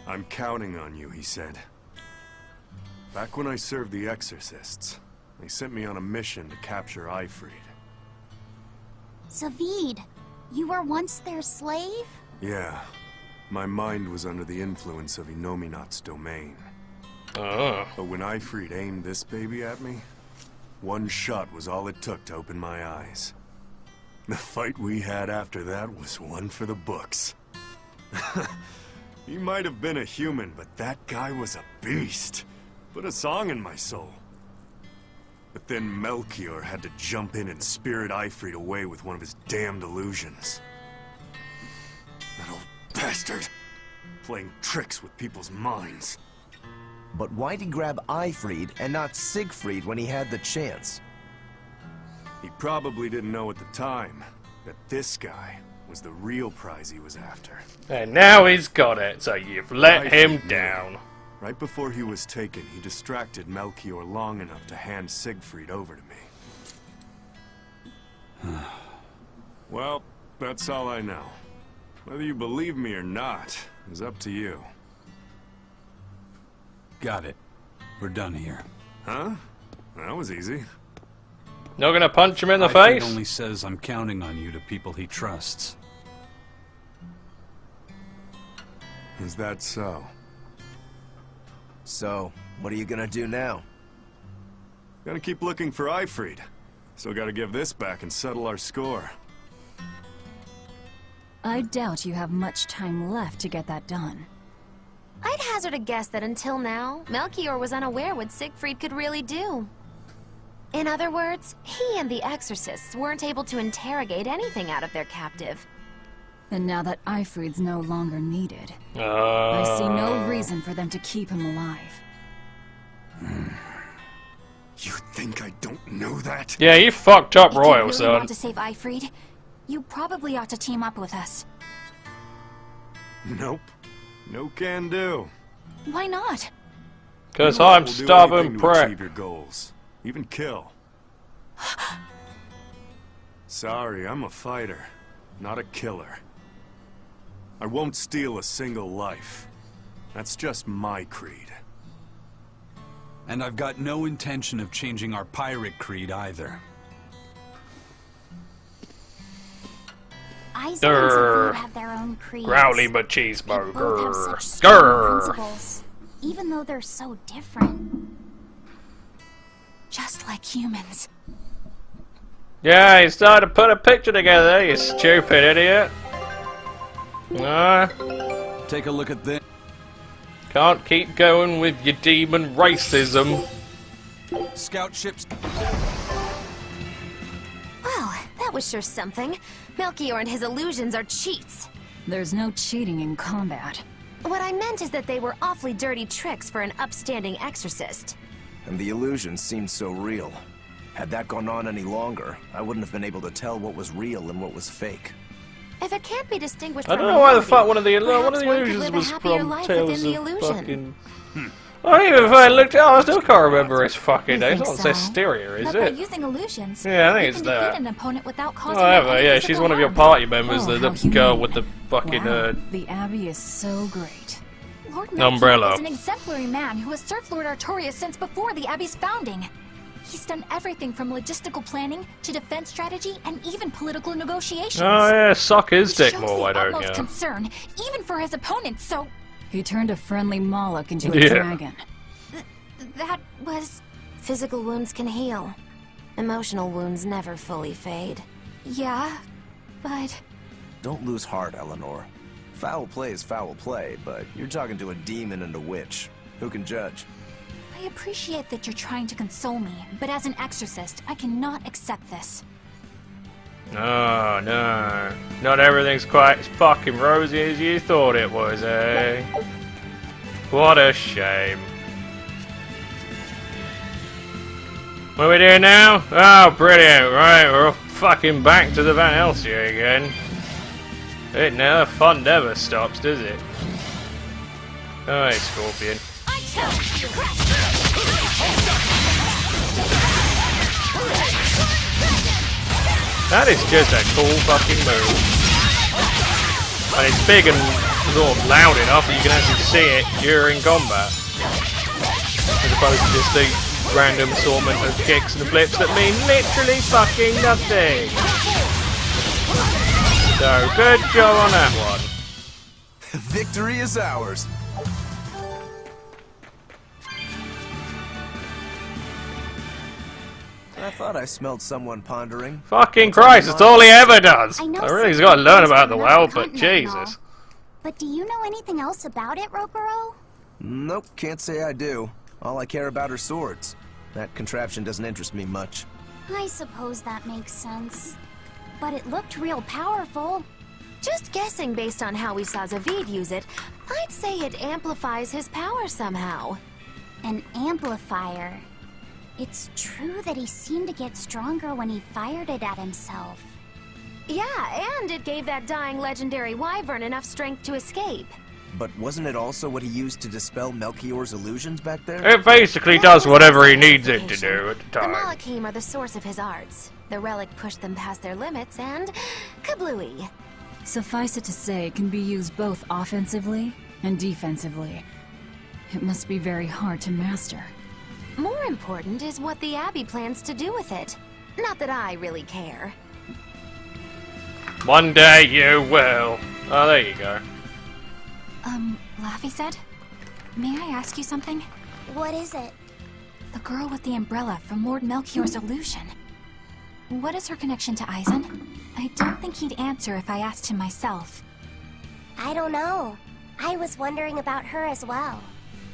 I'm counting on you, he said. Back when I served the Exorcists, they sent me on a mission to capture Eifried. Zavid, you were once their slave? Yeah. My mind was under the influence of Inominat's domain. Oh. But when Eifried aimed this baby at me, one shot was all it took to open my eyes. The fight we had after that was one for the books. He might have been a human, but that guy was a beast. Put a song in my soul. But then Melchior had to jump in and spirit Eifried away with one of his damned illusions. That old bastard! Playing tricks with people's minds. But why'd he grab Eifried and not Siegfried when he had the chance? He probably didn't know at the time that this guy was the real prize he was after. And now he's got it, so you've let him Eifried down. knew. Right before he was taken, he distracted Melchior long enough to hand Siegfried over to me. Well, that's all I know. Whether you believe me or not is up to you. Got it. We're done here. Huh? That was easy. Not gonna punch him in the Eifried face? only says I'm counting on you to people he trusts. Is that so? So, what are you gonna do now? Gotta keep looking for Eifried. Still gotta give this back and settle our score. I doubt you have much time left to get that done. I'd hazard a guess that until now, Melchior was unaware what Siegfried could really do. In other words, he and the Exorcists weren't able to interrogate anything out of their captive. And now that Eifried's no longer needed, I see no reason for them to keep him alive. You think I don't know that? Yeah, you fucked up If royal, you really son. want to save Eifried, you probably ought to team up with us. Nope. No can do. Why not? Because You I'm will do stubborn anything to prick. achieve your goals. Even kill. Sorry, I'm a fighter, not a killer. I won't steal a single life. That's just my creed. And I've got no intention of changing our pirate creed either. Isaac and Zavid have their own creeds. Growly but They both have cheeseburger. such strong Grr. principles, even though they're so different. Just like humans. Yeah, he's starting to put a picture together, you stupid idiot. Take a look at this. Can't keep going with your demon racism. Scout ships. Well, that was sure something. Melchior and his illusions are cheats. There's no cheating in combat. What I meant is that they were awfully dirty tricks for an upstanding exorcist. And the illusions seemed so real. Had that gone on any longer, I wouldn't have been able to tell what was real and what was fake. If it can't be distinguished I from don't know why the reality, fuck one of the perhaps one could illusions live a was happier from life Tales within the of illusion. fucking... I even if I looked I still can't remember his fucking name. It's think not so? Hysteria, is But by it? using illusions, Yeah, I think you it's can that. defeat an opponent without causing Whatever, them any yeah, she's physical one of your harm. party members, Oh, the how girl humane. with the fucking, Wow, the Abbey is so great. Lord Melchior umbrella. is an exemplary man who has served Lord Artorias since before the Abbey's founding. He's done everything from logistical planning to defense strategy and even political negotiations. Oh yeah, suck his dick Shows more, the why don't utmost you? concern, even for his opponents, so He turned a friendly Moloch into a Yeah. dragon. that was... Physical wounds can heal. Emotional wounds never fully fade. yeah, but... Don't lose heart, Eleanor. Foul play is foul play, but you're talking to a demon and a witch. Who can judge? I appreciate that you're trying to console me, but as an exorcist, I cannot accept this. Oh no. Not everything's quite as fucking rosy as you thought it was, eh? What a shame. What are we doing now? Oh, brilliant. Right, we're fucking back to the Van Helsing again. It never fun never stops, does it? Oh, hey, Scorpion. That is just a cool fucking move. And it's big and sort of loud enough that you can actually see it during combat. As opposed to just the random assortment of kicks and flips that mean literally fucking nothing. So, good job on that one. Victory is ours. I thought I smelled someone pondering. Fucking Christ, it's all he ever does! I know I really some got to learn things about from the another well, but continent and all. Jesus. But do you know anything else about it, Rokuro? Nope, can't say I do. All I care about are swords. That contraption doesn't interest me much. I suppose that makes sense. But it looked real powerful. Just guessing based on how we saw Zavid use it, I'd say it amplifies his power somehow. An amplifier. It's true that he seemed to get stronger when he fired it at himself. Yeah, and it gave that dying legendary wyvern enough strength to escape. But wasn't it also what he used to dispel Melchior's illusions back there? It basically That does was whatever also he needs it to amplification. do at the The time. Malachim are the source of his arts. The relic pushed them past their limits, and kablooey. Suffice it to say, it can be used both offensively and defensively. It must be very hard to master. More important is what the Abbey plans to do with it. Not that I really care. One day you will. Oh, there you go. Laffy said? May I ask you something? What is it? The girl with the umbrella from Lord Melchior's illusion. What is her connection to Eisen? I don't think he'd answer if I asked him myself. I don't know. I was wondering about her as well.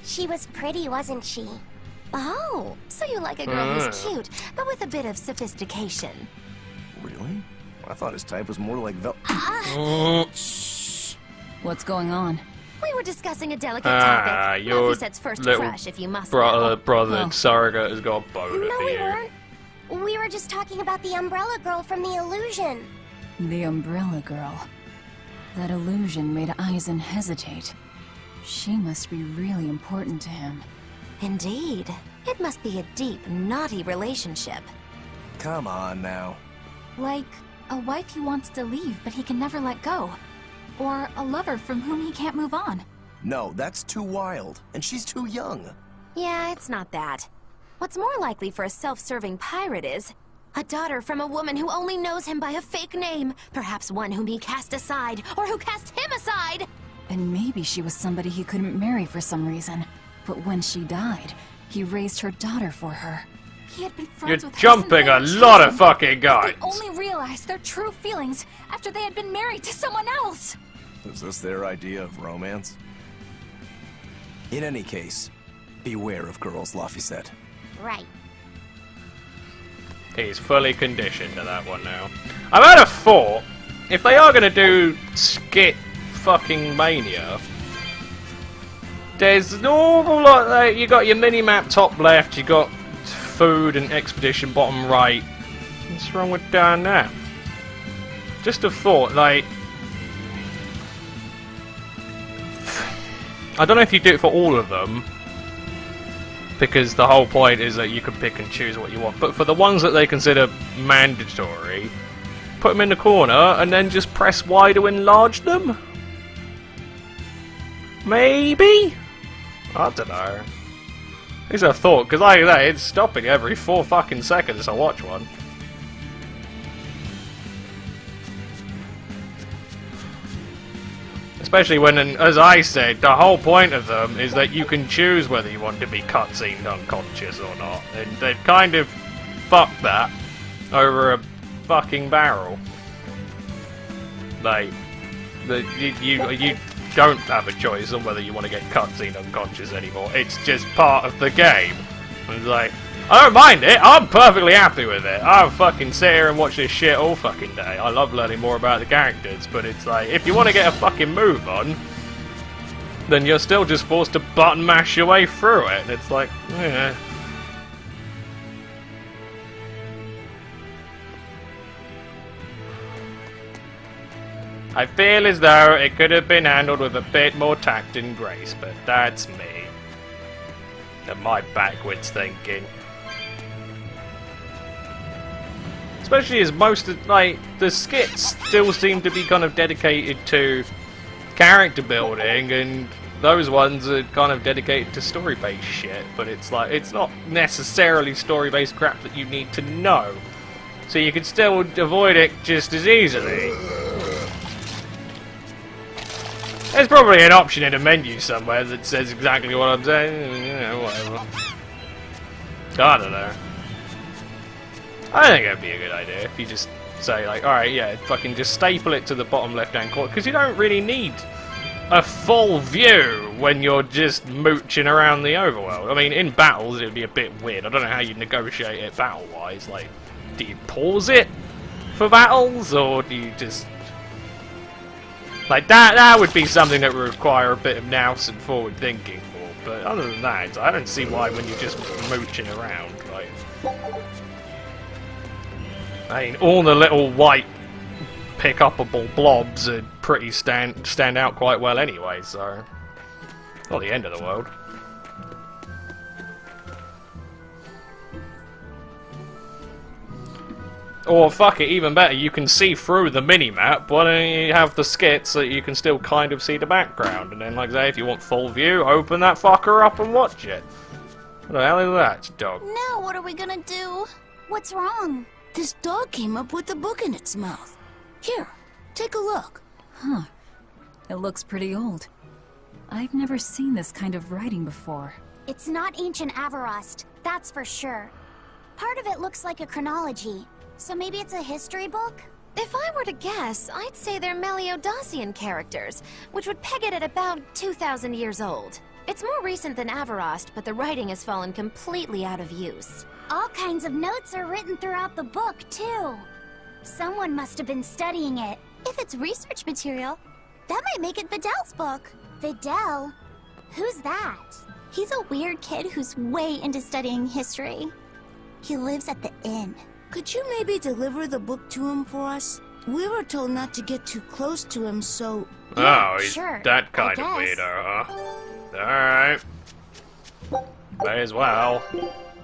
She was pretty, wasn't she? Oh, so you like a girl who's cute, but with a bit of sophistication. Really? I thought his type was more like What's going on? We were discussing a delicate topic. Your Laffy said's first little crush, if you must brother Oh. surrogate has got a boner No, for we you. weren't. We were just talking about the umbrella girl from the illusion. The Umbrella Girl. That illusion made Eisen hesitate. She must be really important to him. Indeed. It must be a deep, naughty relationship. Come on now. Like a wife he wants to leave but he can never let go. Or a lover from whom he can't move on. No, that's too wild. And she's too young. Yeah, it's not that. What's more likely for a self-serving pirate is a daughter from a woman who only knows him by a fake name, perhaps one whom he cast aside, or who cast him aside! And maybe she was somebody he couldn't marry for some reason. But when she died, he raised her daughter for her. He had been You're friends with her jumping a since they were lot of children, fucking but guys. they only realized their true feelings after they had been married to someone else. Is this their idea of romance? In any case, beware of girls, Laffy said. Right. He's fully conditioned to that one now. I'm at a thought. If they are going to do skit fucking mania, there's an awful lot. Like, you got your mini-map top left, you got food and expedition bottom right. What's wrong with doing that? Just a thought, like, I don't know if you do it for all of them, because the whole point is that you can pick and choose what you want. But for the ones that they consider mandatory, put them in the corner and then just press Y to enlarge them? Maybe? I don't know. It's a thought, because like that, it's stopping every 4 fucking seconds to watch one. Especially when, as I said, the whole point of them is that you can choose whether you want to be cutscened unconscious or not. And they've kind of fucked that over a fucking barrel. Like, you don't have a choice on whether you want to get cutscene unconscious anymore. It's just part of the game. And it's like, I don't mind it. I'm perfectly happy with it. I'll fucking sit here and watch this shit all fucking day. I love learning more about the characters, but it's like, if you want to get a fucking move on, then you're still just forced to button mash your way through it. And it's like, yeah. I feel as though it could have been handled with a bit more tact and grace, but that's me. And my backwards thinking. Especially as most of, like, the skits still seem to be kind of dedicated to character building, and those ones are kind of dedicated to story-based shit, but it's like, it's not necessarily story-based crap that you need to know. So you can still avoid it just as easily. There's probably an option in a menu somewhere that says exactly what I'm saying, you know, whatever. I don't know. I think that'd be a good idea if you just say, like, alright, yeah, fucking just staple it to the bottom left-hand corner, because you don't really need a full view when you're just mooching around the overworld. I mean, in battles, it would be a bit weird. I don't know how you negotiate it battle-wise. Like, do you pause it for battles, or do you just... Like, that would be something that would require a bit of nous and forward thinking for, but other than that, I don't see why when you're just mooching around, like... I mean, all the little white pick-upable blobs are pretty stand out quite well anyway, so... Not the end of the world. Or, fuck it, even better, you can see through the mini-map. Why don't you have the skits so that you can still kind of see the background? And then, like I say, if you want full view, open that fucker up and watch it. What the hell is that, dog? Now what are we gonna do? What's wrong? This dog came up with a book in its mouth. Here, take a look. Huh. It looks pretty old. I've never seen this kind of writing before. It's not ancient Avarost, that's for sure. Part of it looks like a chronology, so maybe it's a history book? If I were to guess, I'd say they're Meliodosian characters, which would peg it at about 2,000 years old. It's more recent than Avarost, but the writing has fallen completely out of use. All kinds of notes are written throughout the book, too. Someone must have been studying it. If it's research material, that might make it Videl's book. Videl? Who's that? He's a weird kid who's way into studying history. He lives at the inn. Could you maybe deliver the book to him for us? We were told not to get too close to him, so... Oh, he's sure, that kind of weirdo, huh? Alright. May as well,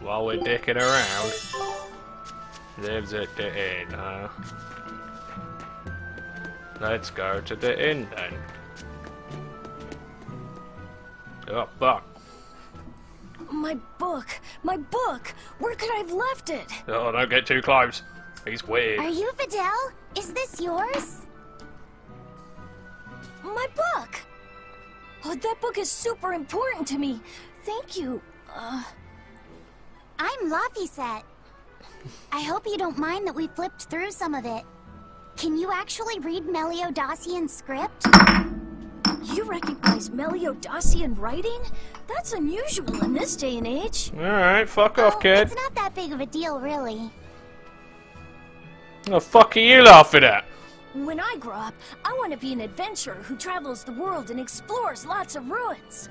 while we're dicking around. Lives at the inn, huh? Let's go to the inn, then. Oh, fuck. My book! My book! Where could I have left it? Oh, don't get too close. He's weird. Are you Videl? Is this yours? My book! Oh, that book is super important to me. Thank you. I'm Laphicet. I hope you don't mind that we flipped through some of it. Can you actually read Meliodosian script? You recognize Meliodosian writing? That's unusual in this day and age. Alright, fuck off, kid. It's not that big of a deal, really. The fuck are you laughing at? When I grow up, I want to be an adventurer who travels the world and explores lots of ruins.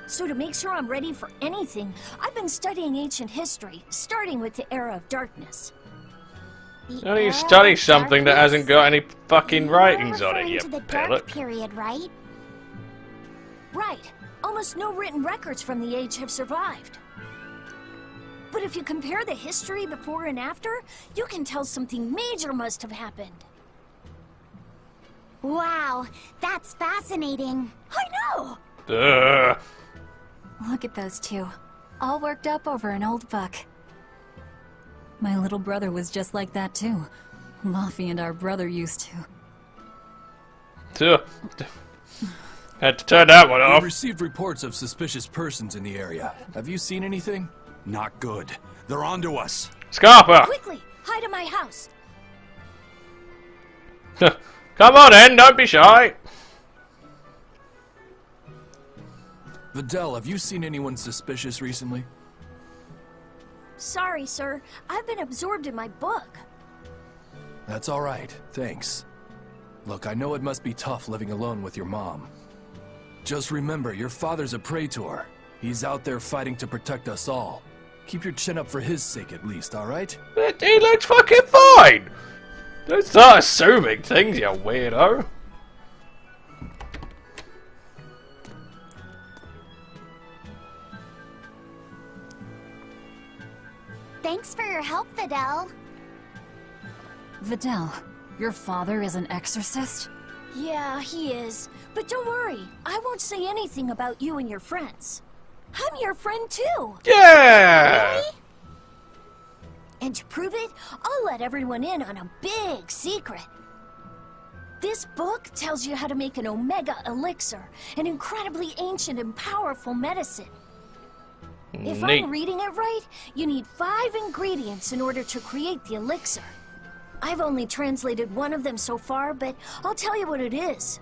So to make sure I'm ready for anything, I've been studying ancient history, starting with the Era of Darkness. How do you study something that hasn't got any fucking writings on it, you to the pillock? Dark period, right? Right. Almost no written records from the age have survived. But if you compare the history before and after, you can tell something major must have happened. Wow, that's fascinating. I know! Duh. Look at those two. all worked up over an old book. My little brother was just like that too. Luffy and our brother used to. Had to turn that one We off. received reports of suspicious persons in the area. Have you seen anything? Not good. They're onto us. Scarpa! Quickly, hide in my house. Come on in, don't be shy. Videl, have you seen anyone suspicious recently? Sorry, sir. I've been absorbed in my book. That's all right, thanks. Look, I know it must be tough living alone with your mom. Just remember, your father's a praetor. He's out there fighting to protect us all. Keep your chin up for his sake at least, alright? But he looks fucking fine! Don't start assuming things, you weirdo. Thanks for your help, Videl. Videl, your father is an exorcist? Yeah, he is. But don't worry, I won't say anything about you and your friends. I'm your friend too. Yeah! Really? And to prove it, I'll let everyone in on a big secret. This book tells you how to make an Omega Elixir, an incredibly ancient and powerful medicine. If Neat. I'm reading it right, you need 5 ingredients in order to create the elixir. I've only translated one of them so far, but I'll tell you what it is.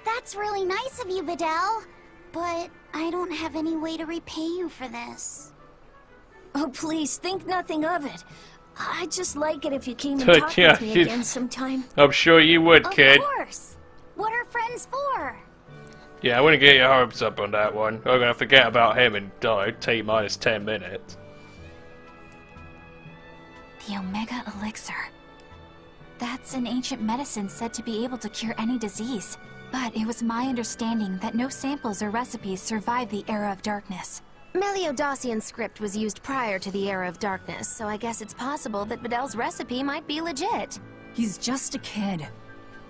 That's really nice of you, Videl. But I don't have any way to repay you for this. Oh, please, think nothing of it. I'd just like it if you came and Yeah, talked with me you- again sometime. I'm sure you would, kid. Of course. What are friends for? Yeah, I wouldn't get your hopes up on that one. I'm gonna forget about him in T-minus 10 minutes. The Omega Elixir. That's an ancient medicine said to be able to cure any disease. But it was my understanding that no samples or recipes survived the Era of Darkness. Meliodacian script was used prior to the Era of Darkness, so I guess it's possible that Videl's recipe might be legit. He's just a kid.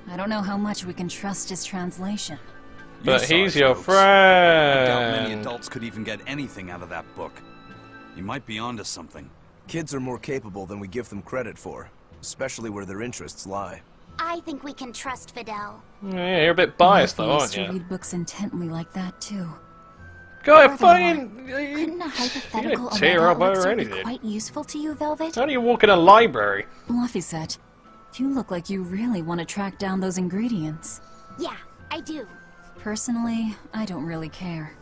I don't know how much we can trust his translation. But You saw he's his your notes. I doubt many friend. adults could even get anything out of that book. You might be onto something. Kids are more capable than we give them credit for, especially where their interests lie. I think we can trust Videl. Yeah, you're a bit biased though, Luffy aren't used to you? read books intently like that too. God, Furthermore, fucking... Couldn't a hypothetical tear up Omega over Elixir be anything. quite useful to you, Velvet? How do you walk in a library? Luffy said, "You look like you really want to track down those ingredients." Yeah, I do. Personally, I don't really care.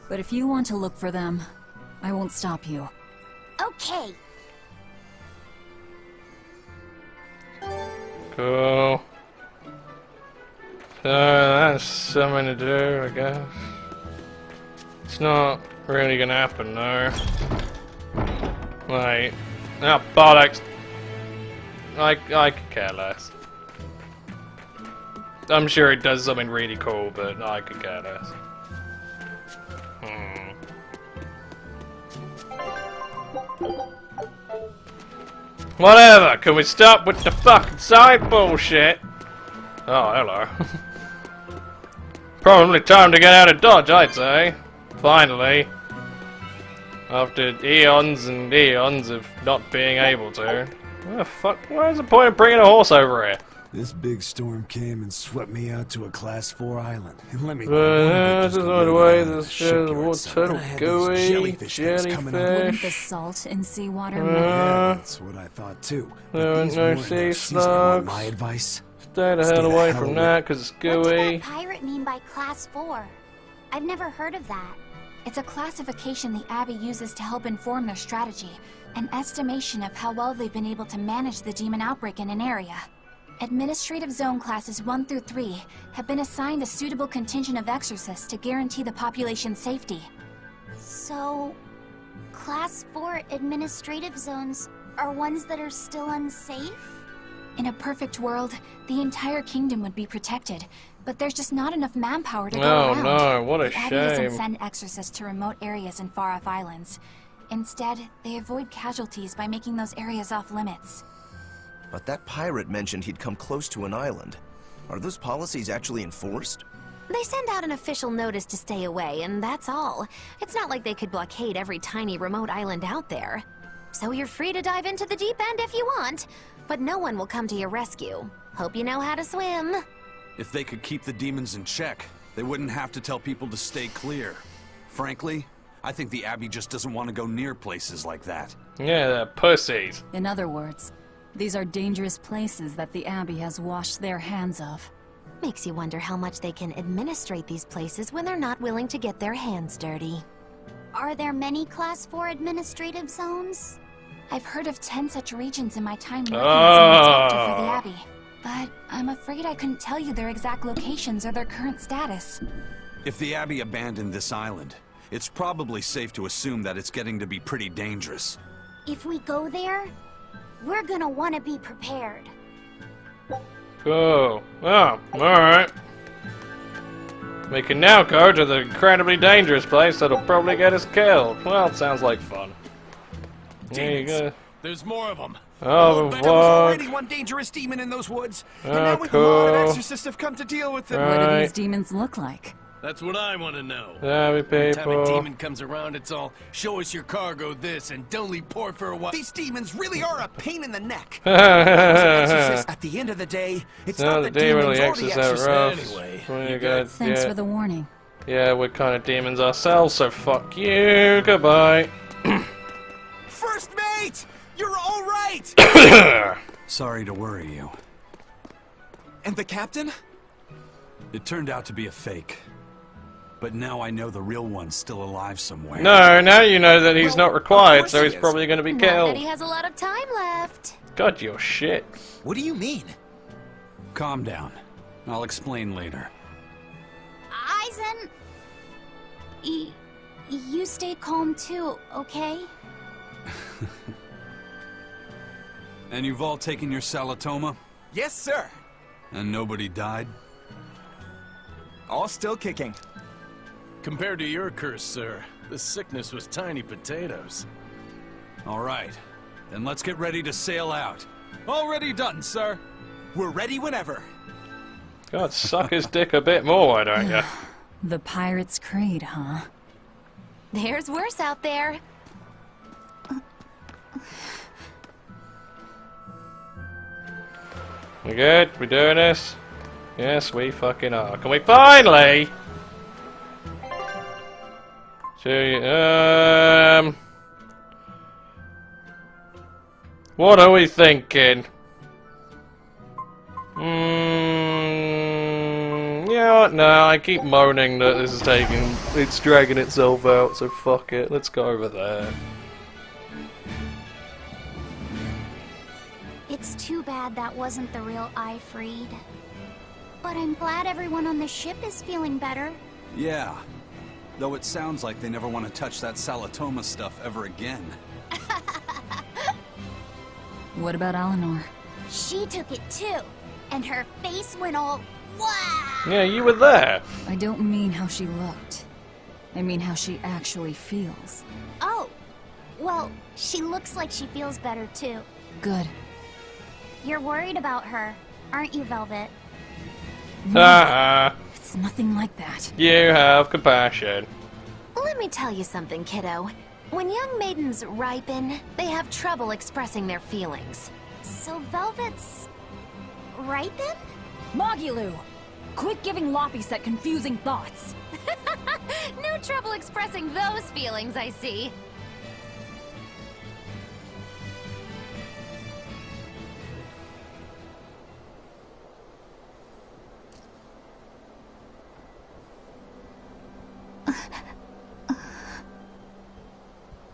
But if you want to look for them, I won't stop you. Okay. Cool. So that's something to do, I guess. It's not really gonna happen though. Like, ah, bollocks. I could care less. I'm sure it does something really cool, but I could care less. Whatever, can we stop with the fucking side bullshit? Oh, hello. Probably time to get out of Dodge, I'd say. Finally. After eons and eons of not being able to. What the fuck? Where's the point of bringing a horse over here? This big storm came and swept me out to a Class 4 island. And let me This is the way this shipyard is water side. turtle I had these gooey, jellyfish things coming up. Wouldn't the salt in seawater Yeah, that's what I thought too. there But ain't these no weren't sea enough seasoning. Want my slugs. advice? Stay the hell away from that, because it's What did gooey. that pirate mean by Class 4? I've never heard of that. It's a classification the Abbey uses to help inform their strategy, an estimation of how well they've been able to manage the demon outbreak in an area. Administrative Zone Classes 1 through 3 have been assigned a suitable contingent of exorcists to guarantee the population's safety. So, Class 4 administrative zones are ones that are still unsafe? In a perfect world, the entire kingdom would be protected, but there's just not enough manpower to go Oh around. no, what a The Abbey doesn't shame. send exorcists to remote areas and far-off islands. Instead, they avoid casualties by making those areas off-limits. But that pirate mentioned he'd come close to an island. Are those policies actually enforced? They send out an official notice to stay away, and that's all. It's not like they could blockade every tiny remote island out there. So you're free to dive into the deep end if you want, but no one will come to your rescue. Hope you know how to swim. If they could keep the demons in check, they wouldn't have to tell people to stay clear. Frankly, I think the Abbey just doesn't want to go near places like that. Yeah, they're pussies. In other words, these are dangerous places that the Abbey has washed their hands of. Makes you wonder how much they can administrate these places when they're not willing to get their hands dirty. Are there many Class 4 administrative zones? I've heard of 10 such regions in my time working as an inspector for the Abbey. But I'm afraid I couldn't tell you their exact locations or their current status. If the Abbey abandoned this island, it's probably safe to assume that it's getting to be pretty dangerous. If we go there, we're gonna want to be prepared. Cool. Oh, alright. We can now go to the incredibly dangerous place that'll probably get us killed. Well, it sounds like fun. There you go. There's more of them. Oh, There was already one dangerous demon in those woods, and now with the Lord and Exorcist have come to deal with them. What do these demons look like? That's what I want to know. There Every time a demon comes around, it's all, show us your cargo this, and don't leave port for a while. These demons really are a pain in the neck. At the end of the day, it's not the demons or the Exorcist. Anyway, Thanks for the warning. Yeah, we're kind of demons ourselves, so fuck you. Goodbye. First mate! You're all right! Sorry to worry you. And the captain? It turned out to be a fake. But now I know the real one's still alive somewhere. No, now you know that he's not required, so he's probably going to be Not killed. that he has a lot of time left. God, you're shit. What do you mean? Calm down. I'll explain later. Eisen... You stay calm too, okay? And you've all taken your Salatoma? Yes, sir. And nobody died? All still kicking. compared to your curse, sir, this sickness was tiny potatoes. All right. Then let's get ready to sail out. Already done, sir. We're ready whenever. God, suck his dick a bit more, why don't you? The Pirate's Creed, huh? There's worse out there. We good? We doing this? Yes, we fucking are. Can we finally? What are we thinking? Yeah, no, I keep moaning that this is it's dragging itself out, so fuck it. Let's go over there. It's too bad that wasn't the real Ifreed. But I'm glad everyone on the ship is feeling better. Yeah. Though it sounds like they never want to touch that Salatoma stuff ever again. What about Eleanor? She took it too, and her face went all wow. Yeah, you were there. I don't mean how she looked. I mean how she actually feels. Oh, well, she looks like she feels better too. Good. You're worried about her, aren't you, Velvet? It's nothing like that. You have compassion. Let me tell you something, kiddo. When young maidens ripen, they have trouble expressing their feelings. So Velvet's... ripen? Mogulu! Quit giving Loppy set confusing thoughts! No trouble expressing those feelings, I see.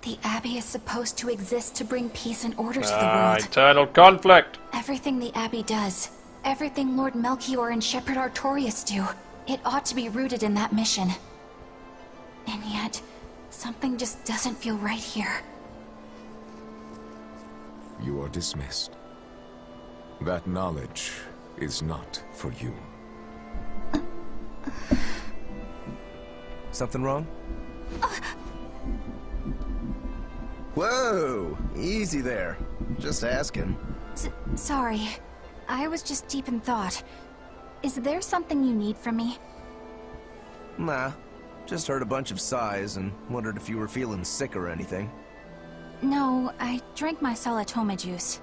The Abbey is supposed to exist to bring peace and order to the world. Eternal conflict. Everything the Abbey does, everything Lord Melchior and Shepherd Artorius do, it ought to be rooted in that mission. And yet, something just doesn't feel right here. You are dismissed. That knowledge is not for you. Something wrong? Whoa! Easy there. Just asking. Sorry. I was just deep in thought. Is there something you need from me? Nah, just heard a bunch of sighs and wondered if you were feeling sick or anything. No, I drank my Salatoma juice.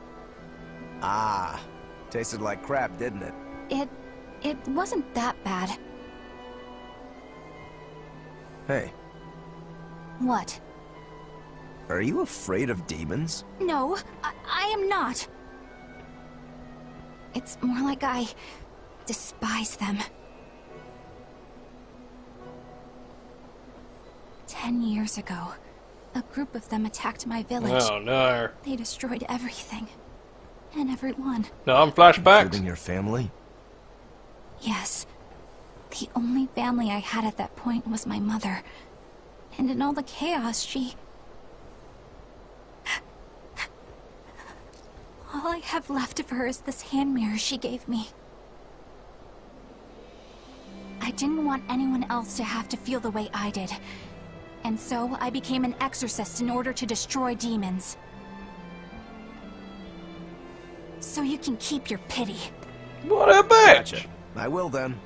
Ah, tasted like crap, didn't it? It wasn't that bad. Hey, What? are you afraid of demons? No, I am not. It's more like I despise them. 10 years ago, a group of them attacked my village. Oh no. They destroyed everything. And everyone. No, I'm flashbacks. Including your family? Yes. The only family I had at that point was my mother. And in all the chaos, she... All I have left of her is this hand mirror she gave me. I didn't want anyone else to have to feel the way I did. And so I became an exorcist in order to destroy demons. So you can keep your pity. What a bitch! Gotcha. I will then.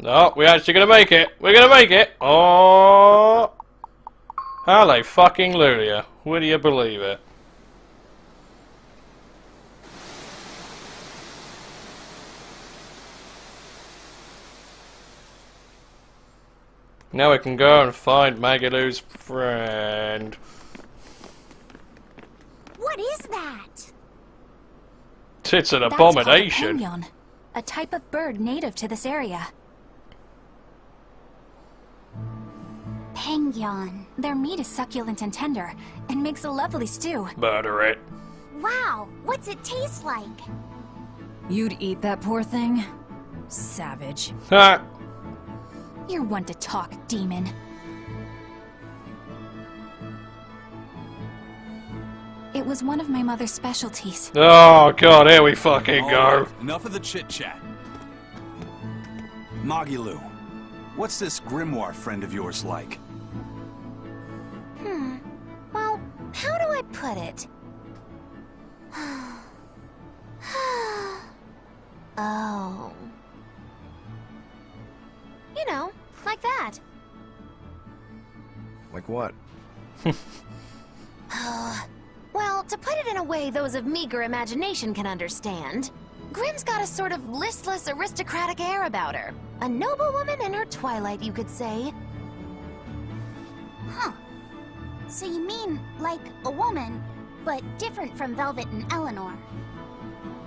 No, we're actually gonna make it. We're gonna make it. Oh, hello, fucking Lulia. Would you believe it? Now we can go and find Magalu's friend. What is that? It's an That's abomination. called a penguin, a type of bird native to this area. Penguin. Their meat is succulent and tender, and makes a lovely stew. Murder it. Wow, what's it taste like? You'd eat that poor thing? Savage. Ha! You're one to talk, demon. It was one of my mother's specialties. Oh god, here we fucking go. Right, enough of the chit-chat. Magilu, what's this grimoire friend of yours like? Well, how do I put it? Oh. You know, like that. Like what? Well, to put it in a way those of meager imagination can understand, Grimm's got a sort of listless, aristocratic air about her. A noble woman in her twilight, you could say. Huh. So you mean, like, a woman, but different from Velvet and Eleanor.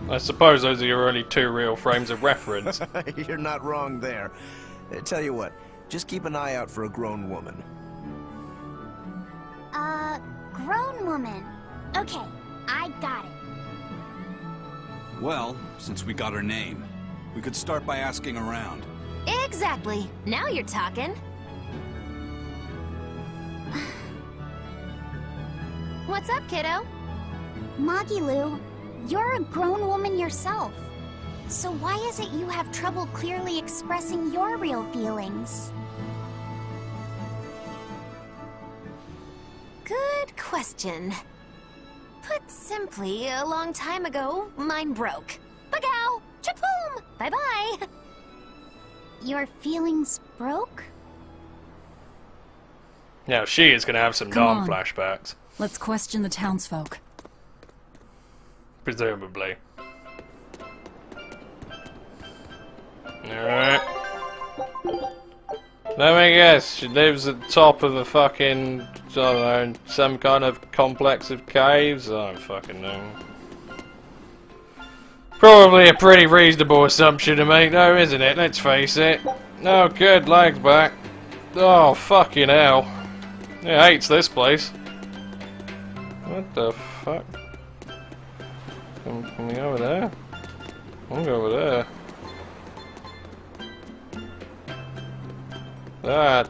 I suppose those are your only two real frames of reference. You're not wrong there. Tell you what, just keep an eye out for a grown woman. Grown woman. Okay, I got it. Well, since we got her name, we could start by asking around. Exactly. Now you're talking. What's up, kiddo? Magilu, you're a grown woman yourself. So why is it you have trouble clearly expressing your real feelings? Good question. Put simply, a long time ago, mine broke. Bagow! Chapoom! Bye-bye! Your feelings broke? Now she is going to have some Come on. non-flashbacks. Let's question the townsfolk. Presumably. Alright. Let me guess, she lives at the top of a fucking, I don't know, some kind of complex of caves? I don't fucking know. Probably a pretty reasonable assumption to make though, isn't it? Let's face it. Oh good, legs back. Oh fucking hell. He hates this place. What the fuck? Can we go over there? I'll go over there. Ah.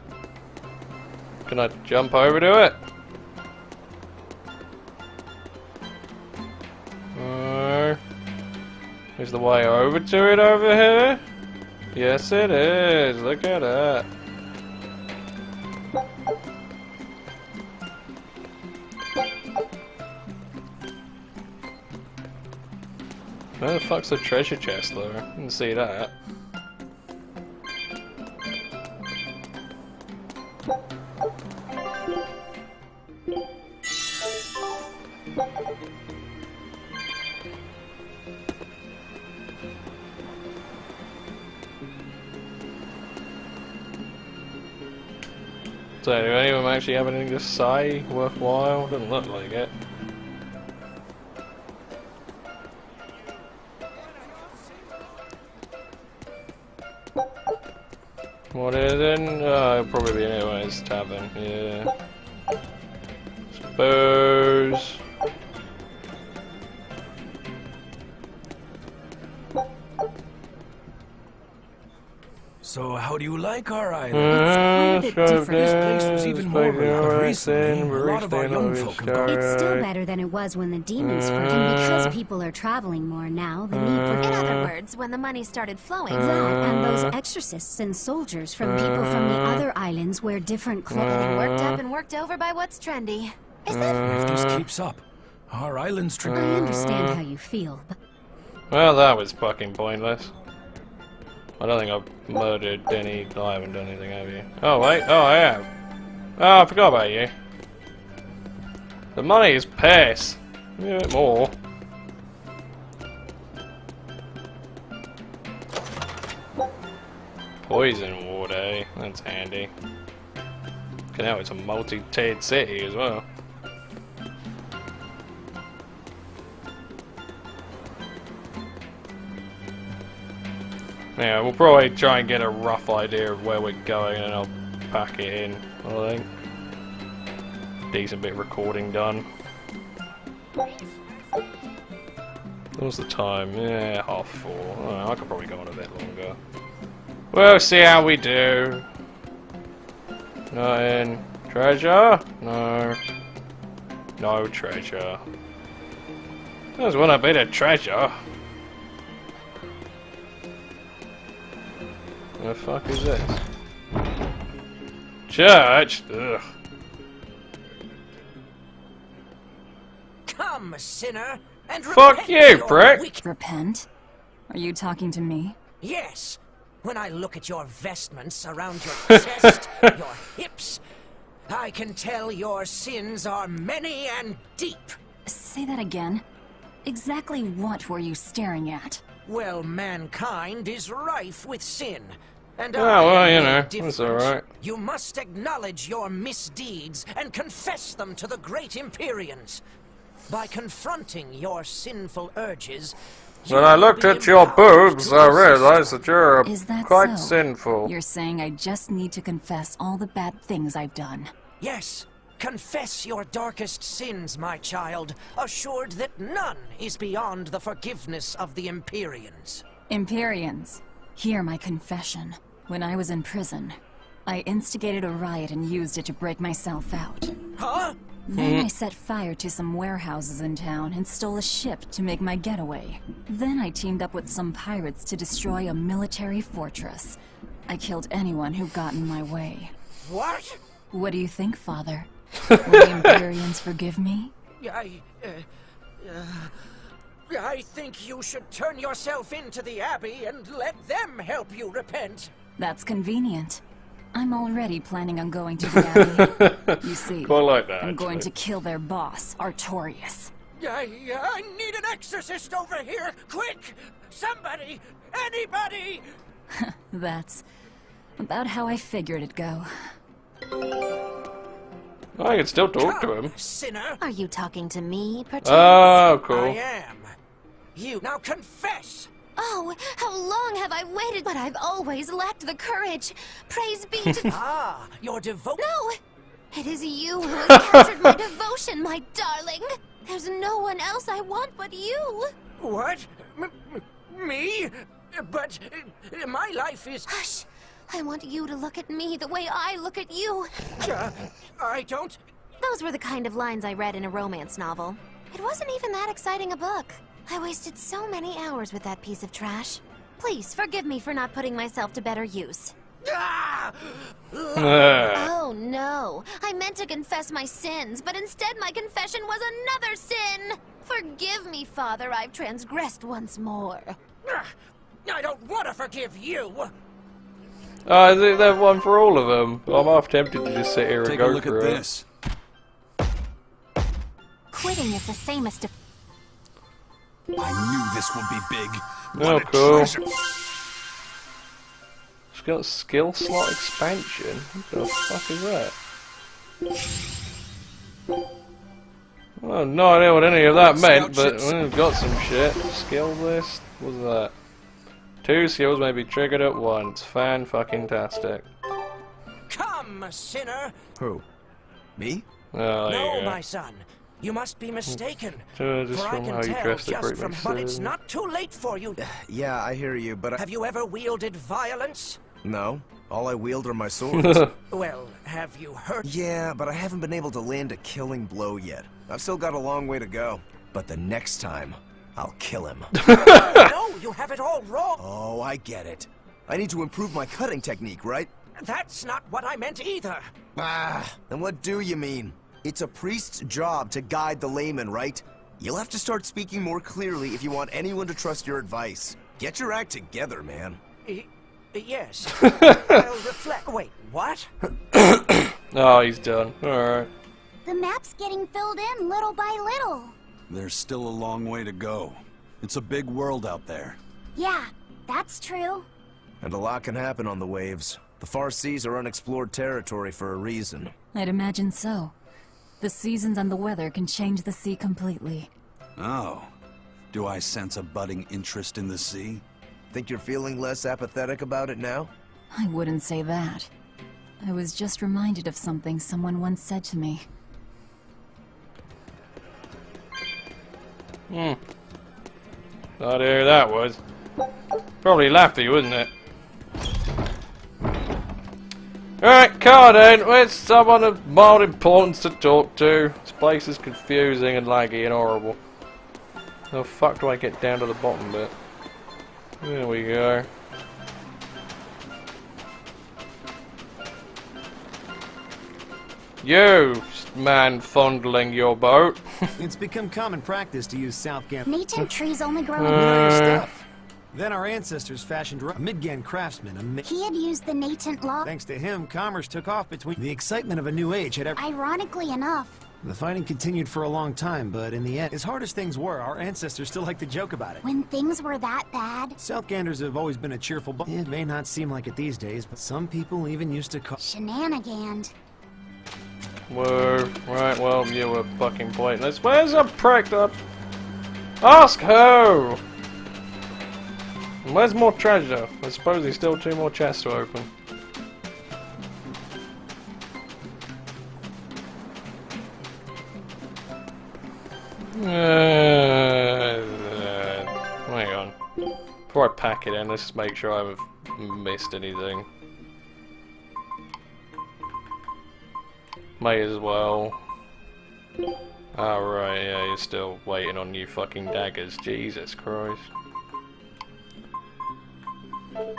Can I jump over to it? Is the way over to it over here? Yes it is, look at that. Where the fuck's the treasure chest though? I didn't see that. So, do any of them actually have anything to say worthwhile? Doesn't look like it. What is it? Oh, it'll probably be anyone's tavern, yeah. Suppose. So, how do you like our island? It's quite a bit different. This place was even more relaxed recently. A lot of our young folk have gone. It's still better than it was when the demons first. And because people are traveling more now, the need for... In other words, when the money started flowing. That and those exorcists and soldiers from people from the other islands wear different clothes. Getting worked up and worked over by what's trendy. Is that... It just keeps up. Our island's I understand how you feel, but... Well, that was fucking pointless. I don't think I've murdered any... I haven't done anything, have you? Oh, wait. Oh, I have. Oh, I forgot about you. The money is piss. Give me a bit more. Poison ward, eh? That's handy. Okay, now it's a multi-tiered city as well. Yeah, we'll probably try and get a rough idea of where we're going and I'll pack it in, I think. Decent bit of recording done. What's the time? Yeah, 4:30. Oh, I could probably go on a bit longer. We'll see how we do. Nothing. Treasure? No. No treasure. There's one a bit of treasure. What the fuck is this? Church? Ugh. Come, sinner, and fuck you, prick! Repent? Are you talking to me? Yes. When I look at your vestments around your chest, your hips, I can tell your sins are many and deep. Say that again. Exactly what were you staring at? Well, mankind is rife with sin. And oh, well, you know, that's alright. You must acknowledge your misdeeds and confess them to the great Empyreans. By confronting your sinful urges, when I looked at your boobs, I realized that you're quite so? sinful. You're saying I just need to confess all the bad things I've done. Yes. Confess your darkest sins, my child, assured that none is beyond the forgiveness of the Empyreans. Empyreans, hear my confession. When I was in prison, I instigated a riot and used it to break myself out. Huh? Then I set fire to some warehouses in town and stole a ship to make my getaway. Then I teamed up with some pirates to destroy a military fortress. I killed anyone who got in my way. What? What do you think, Father? Will the Empyreans forgive me? I think you should turn yourself into the Abbey and let them help you repent. That's convenient. I'm already planning on going to the Abbey. You see, quite like that, I'm going to kill their boss, Artorias. I need an exorcist over here! Quick! Somebody! Anybody! That's about how I figured it'd go. I can still talk to him. Sinner! Are you talking to me, perchance? Oh, cool. I am. You now confess! Oh, how long have I waited, but I've always lacked the courage. Praise be to... Ah, your devotion... No! It is you who has captured my devotion, my darling. There's no one else I want but you. What? Me? But my life is... Hush! I want you to look at me the way I look at you. I don't... Those were the kind of lines I read in a romance novel. It wasn't even that exciting a book. I wasted so many hours with that piece of trash. Please, forgive me for not putting myself to better use. Ah! Oh, no. I meant went to confess my sins, but instead my confession was another sin. Forgive me, Father, I've transgressed once more. I don't want to forgive you. I think they've one for all of them. I'm half tempted to just sit here and go for it. Take a look at this. Quitting is the same as I knew this would be big. Oh, cool. It's got skill slot expansion. What the fuck is that? Well, no idea what any of that meant, but we've got some shit. Skill list? What's that? 2 skills may be triggered at once. Fan-fucking-tastic. Come, sinner! Who? Me? Oh, no, my son. You must be mistaken. Just for I from can how you tell dress the just from but it's said. not too late for you. Yeah, I hear you, but Have you ever wielded violence? No. All I wield are my swords. Well, have you heard? Yeah, but I haven't been able to land a killing blow yet. I've still got a long way to go. But the next time, I'll kill him. No, you have it all wrong. Oh, I get it. I need to improve my cutting technique, right? That's not what I meant either. Ah, then what do you mean? It's a priest's job to guide the layman, right? You'll have to start speaking more clearly if you want anyone to trust your advice. Get your act together, man. Yes. I'll reflect. Wait, what? Oh, he's done. Alright. The map's getting filled in little by little. There's still a long way to go. It's a big world out there. Yeah, that's true. And a lot can happen on the waves. The far seas are unexplored territory for a reason. I'd imagine so. The seasons and the weather can change the sea completely. Oh. Do I sense a budding interest in the sea? Think you're feeling less apathetic about it now? I wouldn't say that. I was just reminded of something someone once said to me. Not who that was. Probably Laffy, wasn't it? Alright, Carden, it's someone of mild importance to talk to. This place is confusing and laggy and horrible. How the fuck do I get down to the bottom bit? There we go. You, man fondling your boat. It's become common practice to use Southgate. Native trees only grow You in know your the stuff. Then our ancestors fashioned a Midgan craftsman. He had used the natant law. Thanks to him, commerce took off between the excitement of a new age had ever. Ironically enough, The fighting continued for a long time, but in the end, as hard as things were, our ancestors still like to joke about it. when things were that bad, Southganders have always been a cheerful bunch. It may not seem like it these days, but some people even used to call shenanigans. Whoa, right, well, you were fucking pointless. Where's the prick up? Ask who? And where's more treasure? I suppose there's still 2 more chests to open. Hang on. Before I pack it in, let's just make sure I haven't missed anything. May as well. Oh, right, yeah, you're still waiting on new fucking daggers. Jesus Christ.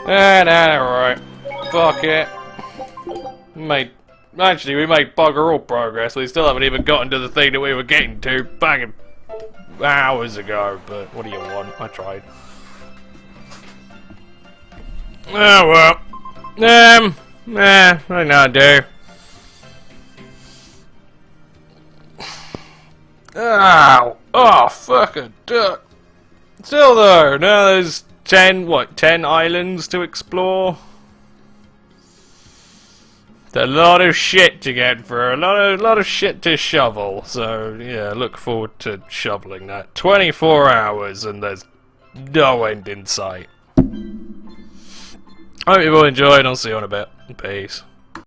Alright. Fuck it. Actually, we made bugger all progress. We still haven't even gotten to the thing that we were getting to banging hours ago, but what do you want? I tried. Oh well. I know, do. Ow! Oh, fucking duck. Still though, now there's 10 islands to explore? It's a lot of shit to get through, a lot of shit to shovel, so yeah, look forward to shoveling that. 24 hours and there's no end in sight. Hope you've all enjoyed, I'll see you in a bit. Peace.